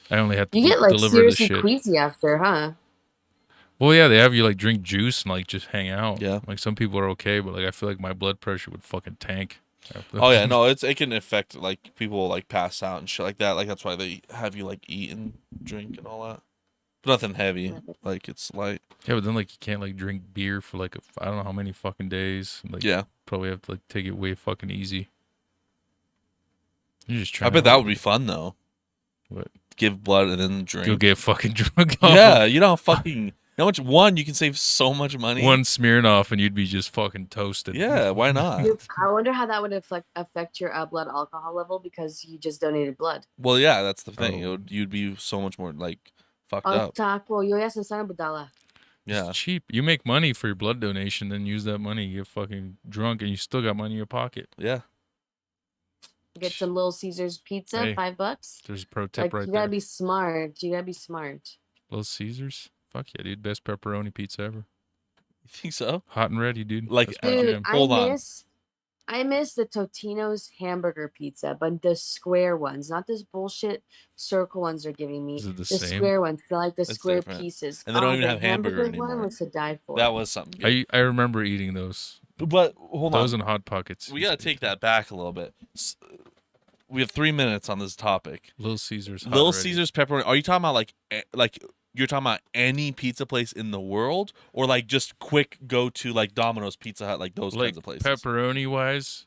Yeah. I only had to You get like deliver the seriously shit. queasy after, huh? Well, yeah, they have you like drink juice and like just hang out. Yeah. Like some people are okay, but like I feel like my blood pressure would fucking tank. Oh yeah, no, it can affect like people like pass out and shit like that. Like that's why they have you like eat and drink and all that. But nothing heavy. Like it's light. Yeah, but then like you can't like drink beer for like I don't know how many fucking days. Like Yeah. probably have to like take it way fucking easy. You're just I trying. bet that would be fun though. What? Give blood and then drink. Go get fucking drunk. Yeah, you know fucking how much you can save so much money. One Smirnoff and you'd be just fucking toasted. Yeah, why not? I wonder how that would affect your blood alcohol level because you just donated blood. Well, yeah, that's the thing. Oh. You'd be so much more like fucked up. Taco, yo ya se sana budala. Yeah. It's cheap. You make money for your blood donation, then use that money, you get fucking drunk, and you still got money in your pocket. Yeah. Get some Little Caesars pizza, Hey, $5. There's a pro tip right you there. gotta be smart. You gotta be smart. Little Caesars? Fuck yeah, dude. Best pepperoni pizza ever. You think so? Hot and ready, dude. Like, That's my Dude, jam. Hold on. I miss the Totino's hamburger pizza, but the square ones, not this bullshit circle ones they're giving me. Is it the The same? square ones, they're like the It's square different. pieces. And they don't even the have hamburger anymore. one was to die for. That was something good. I remember eating those. But hold Those on. and Hot Pockets. We got to take that back a little bit. We have 3 minutes on this topic. Little Caesars. Hot Little and ready. Caesars pepperoni. Are you talking about like you're talking about any pizza place in the world, or like just quick go to like Domino's, Pizza Hut, like those Like kinds of places? pepperoni wise,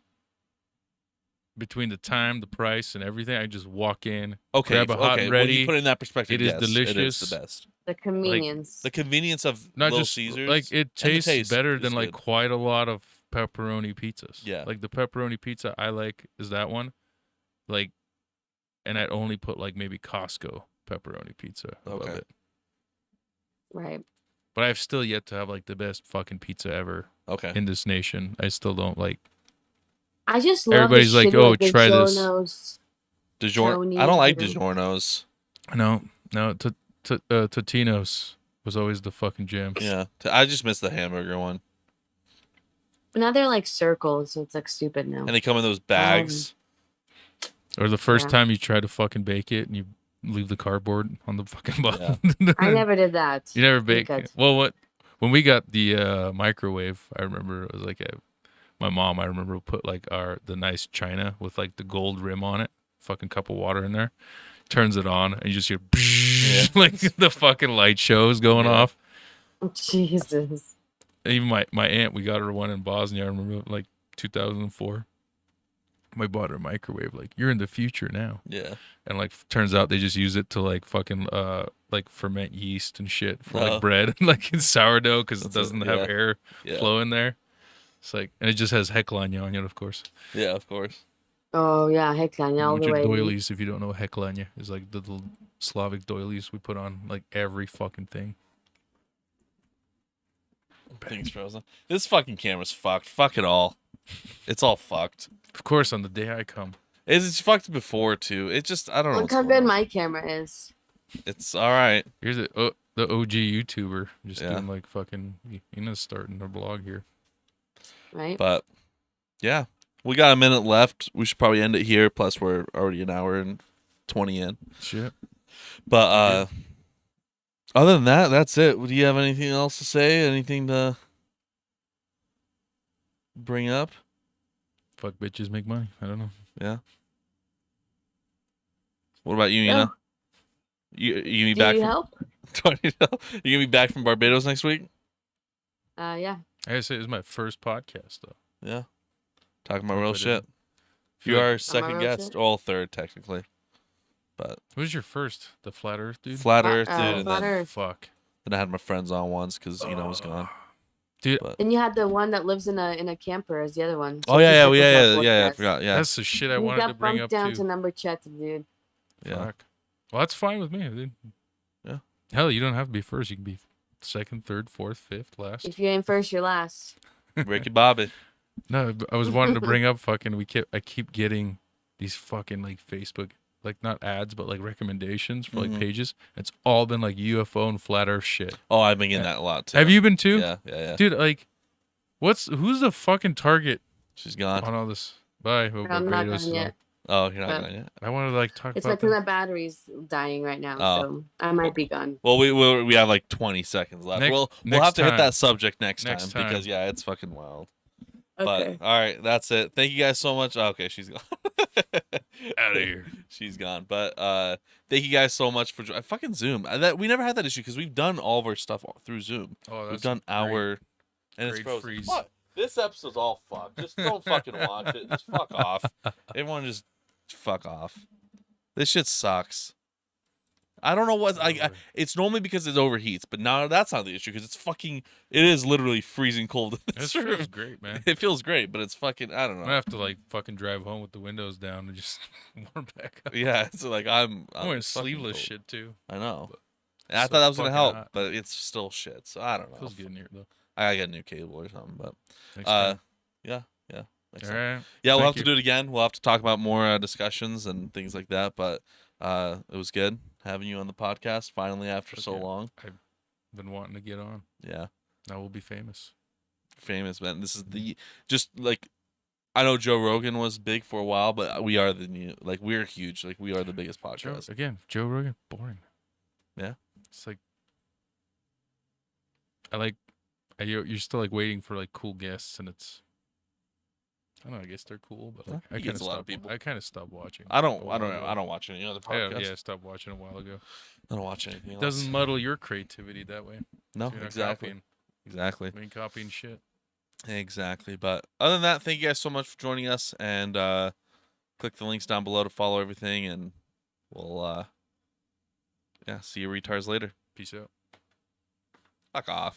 between the time, the price, and everything, I just walk in. Okay, grab a hot and When ready, you put it in that perspective, it is yes, It is delicious. the best. the convenience. The convenience of Not Little just Caesars, like it and the tastes taste better is than like good. quite a lot of pepperoni pizzas. Yeah. Like the pepperoni pizza I like is that one. Like, and I'd only put like maybe Costco pepperoni pizza above Okay. it. right. But I've still yet to have like the best fucking pizza ever Okay. in this nation. I still don't like. I just love Everybody's the like, shitty, "Oh, try this." DiGiorno's. DiGiorno. I don't like Tony. DiGiorno's. No, Totino's was always the fucking jam. Yeah, I just miss the hamburger one. But now they're like circles, so it's like stupid now. And they come in those bags. Or the first Yeah. time you try to fucking bake it and you leave the cardboard on the fucking bottom. I never did that. You never baked Because- it. Well, when we got the microwave, I remember it was like my mom. I remember put like the nice china with like the gold rim on it. Fucking cup of water in there. Turns it on and you just hear like the fucking light shows going off. Jesus. Even my aunt, we got her one in Bosnia. I remember like 2004. We bought her a microwave. Like, you're in the future now. Yeah. And like turns out they just use it to like fucking like ferment yeast and shit for Oh. like bread, like in sourdough because it That's doesn't have air Yeah. flow in there. It's like, and it just has hecklanya on it, of course. Yeah, of course. Oh yeah, heck yeah, all Which the are way. doilies, if you don't know what hecklanya is, like the little Slavic doilies we put on like every fucking thing. Things frozen. This fucking camera's fucked. Fuck it all. It's all fucked. Of course, on the day I come. It's fucked before too. It just I don't know. Look what's how going good on. my camera is. It's all right. Here's the OG YouTuber just Yeah. doing like fucking, starting a blog here. Right? But yeah, we got a minute left. We should probably end it here. Plus, we're already an hour and 20 in. Shit. But other than that, that's it. Do you have anything else to say? Anything to bring up? Fuck bitches, make money. I don't know. Yeah. What about you, No. Ina? You gonna be Do back you from help? you gonna be back from Barbados next week? Yeah. I gotta say, it was my first podcast though. Yeah. Talking about real But, shit. feel You like- are second real guest, shit? or third technically. But What was your first? The Flat Earth dude? Flat Earth, dude, Flat and then, Earth. Fuck. then I had my friends on once because was gone. Dude, But Then you had the one that lives in a camper as the other one. oh yeah, just yeah, like the yeah. I podcast. forgot. Yeah, that's the shit I You wanted to got bring bumped up down too. to number chat, dude. yeah. Fuck. Well, that's fine with me, dude. Yeah. Hell, you don't have to be first. You can be second, third, fourth, fifth, last. If you ain't first, you're last. Ricky Bobby. No, I was wanting to bring up fucking. I keep getting these fucking like Facebook, like not ads, but like recommendations for like Mhm. pages. It's all been like UFO and flat Earth shit. Oh, I've been getting that a lot too. Have you been too? Yeah. Dude, like, who's the fucking target She's gone. on all this? Bye. Hope I'm not Barbados done is yet. on. Oh, you're not But- gone yet. I wanted to like talk It's about like because that. my battery's dying right now, Oh. so I might be gone. Well, we have like 20 seconds left. Next- we'll next have to hit time. that subject next Next time because time. yeah, it's fucking wild. Okay. But all right, that's it. Thank you guys so much. Okay, she's gone. Out of here. She's gone. But thank you guys so much for fucking Zoom. That we never had that issue because we've done all of our stuff through Zoom. Oh, We've that's done our and it's great frozen. freeze. Fuck. This episode's all fucked. Just don't fucking watch it. Just fuck off. Everyone just fuck off. This shit sucks. I don't know what it's normally because it overheats, but now that's not the issue because it is literally freezing cold. That feels great, man. It feels great, but it's fucking I don't I'm know. gonna have to like fucking drive home with the windows down and just warm back up. Yeah, it's like I'm wearing fucking sleeveless cold. shit too. I know. But And I so thought that was gonna fucking help, hot. but it's still shit. So I don't know. Feels good in here though. I gotta get a new cable or something, but Next time. yeah. All right. Yeah, we'll Thank have to you. do it again. We'll have to talk about more discussions and things like that. But it was good having you on the podcast finally after so Okay. long. I've been wanting to get on. Yeah, Now we'll be famous. famous man. This is just like I know Joe Rogan was big for a while, but we are the new we're huge. Like we are the biggest podcast. Joe Rogan, boring. Yeah, It's like you're still like waiting for like cool guests, and it's I don't know. I guess they're cool, but like he gets a lot of people. I kind of stopped watching. I a don't while ago. watch any other Yeah, podcasts. I stopped watching a while ago. I don't watch anything It else. doesn't muddle your creativity that way. No, You're not exactly. copying. Exactly. I mean, copying shit. Exactly. But other than that, thank you guys so much for joining us, and click the links down below to follow everything, and we'll see you retards later. Peace out. Fuck off.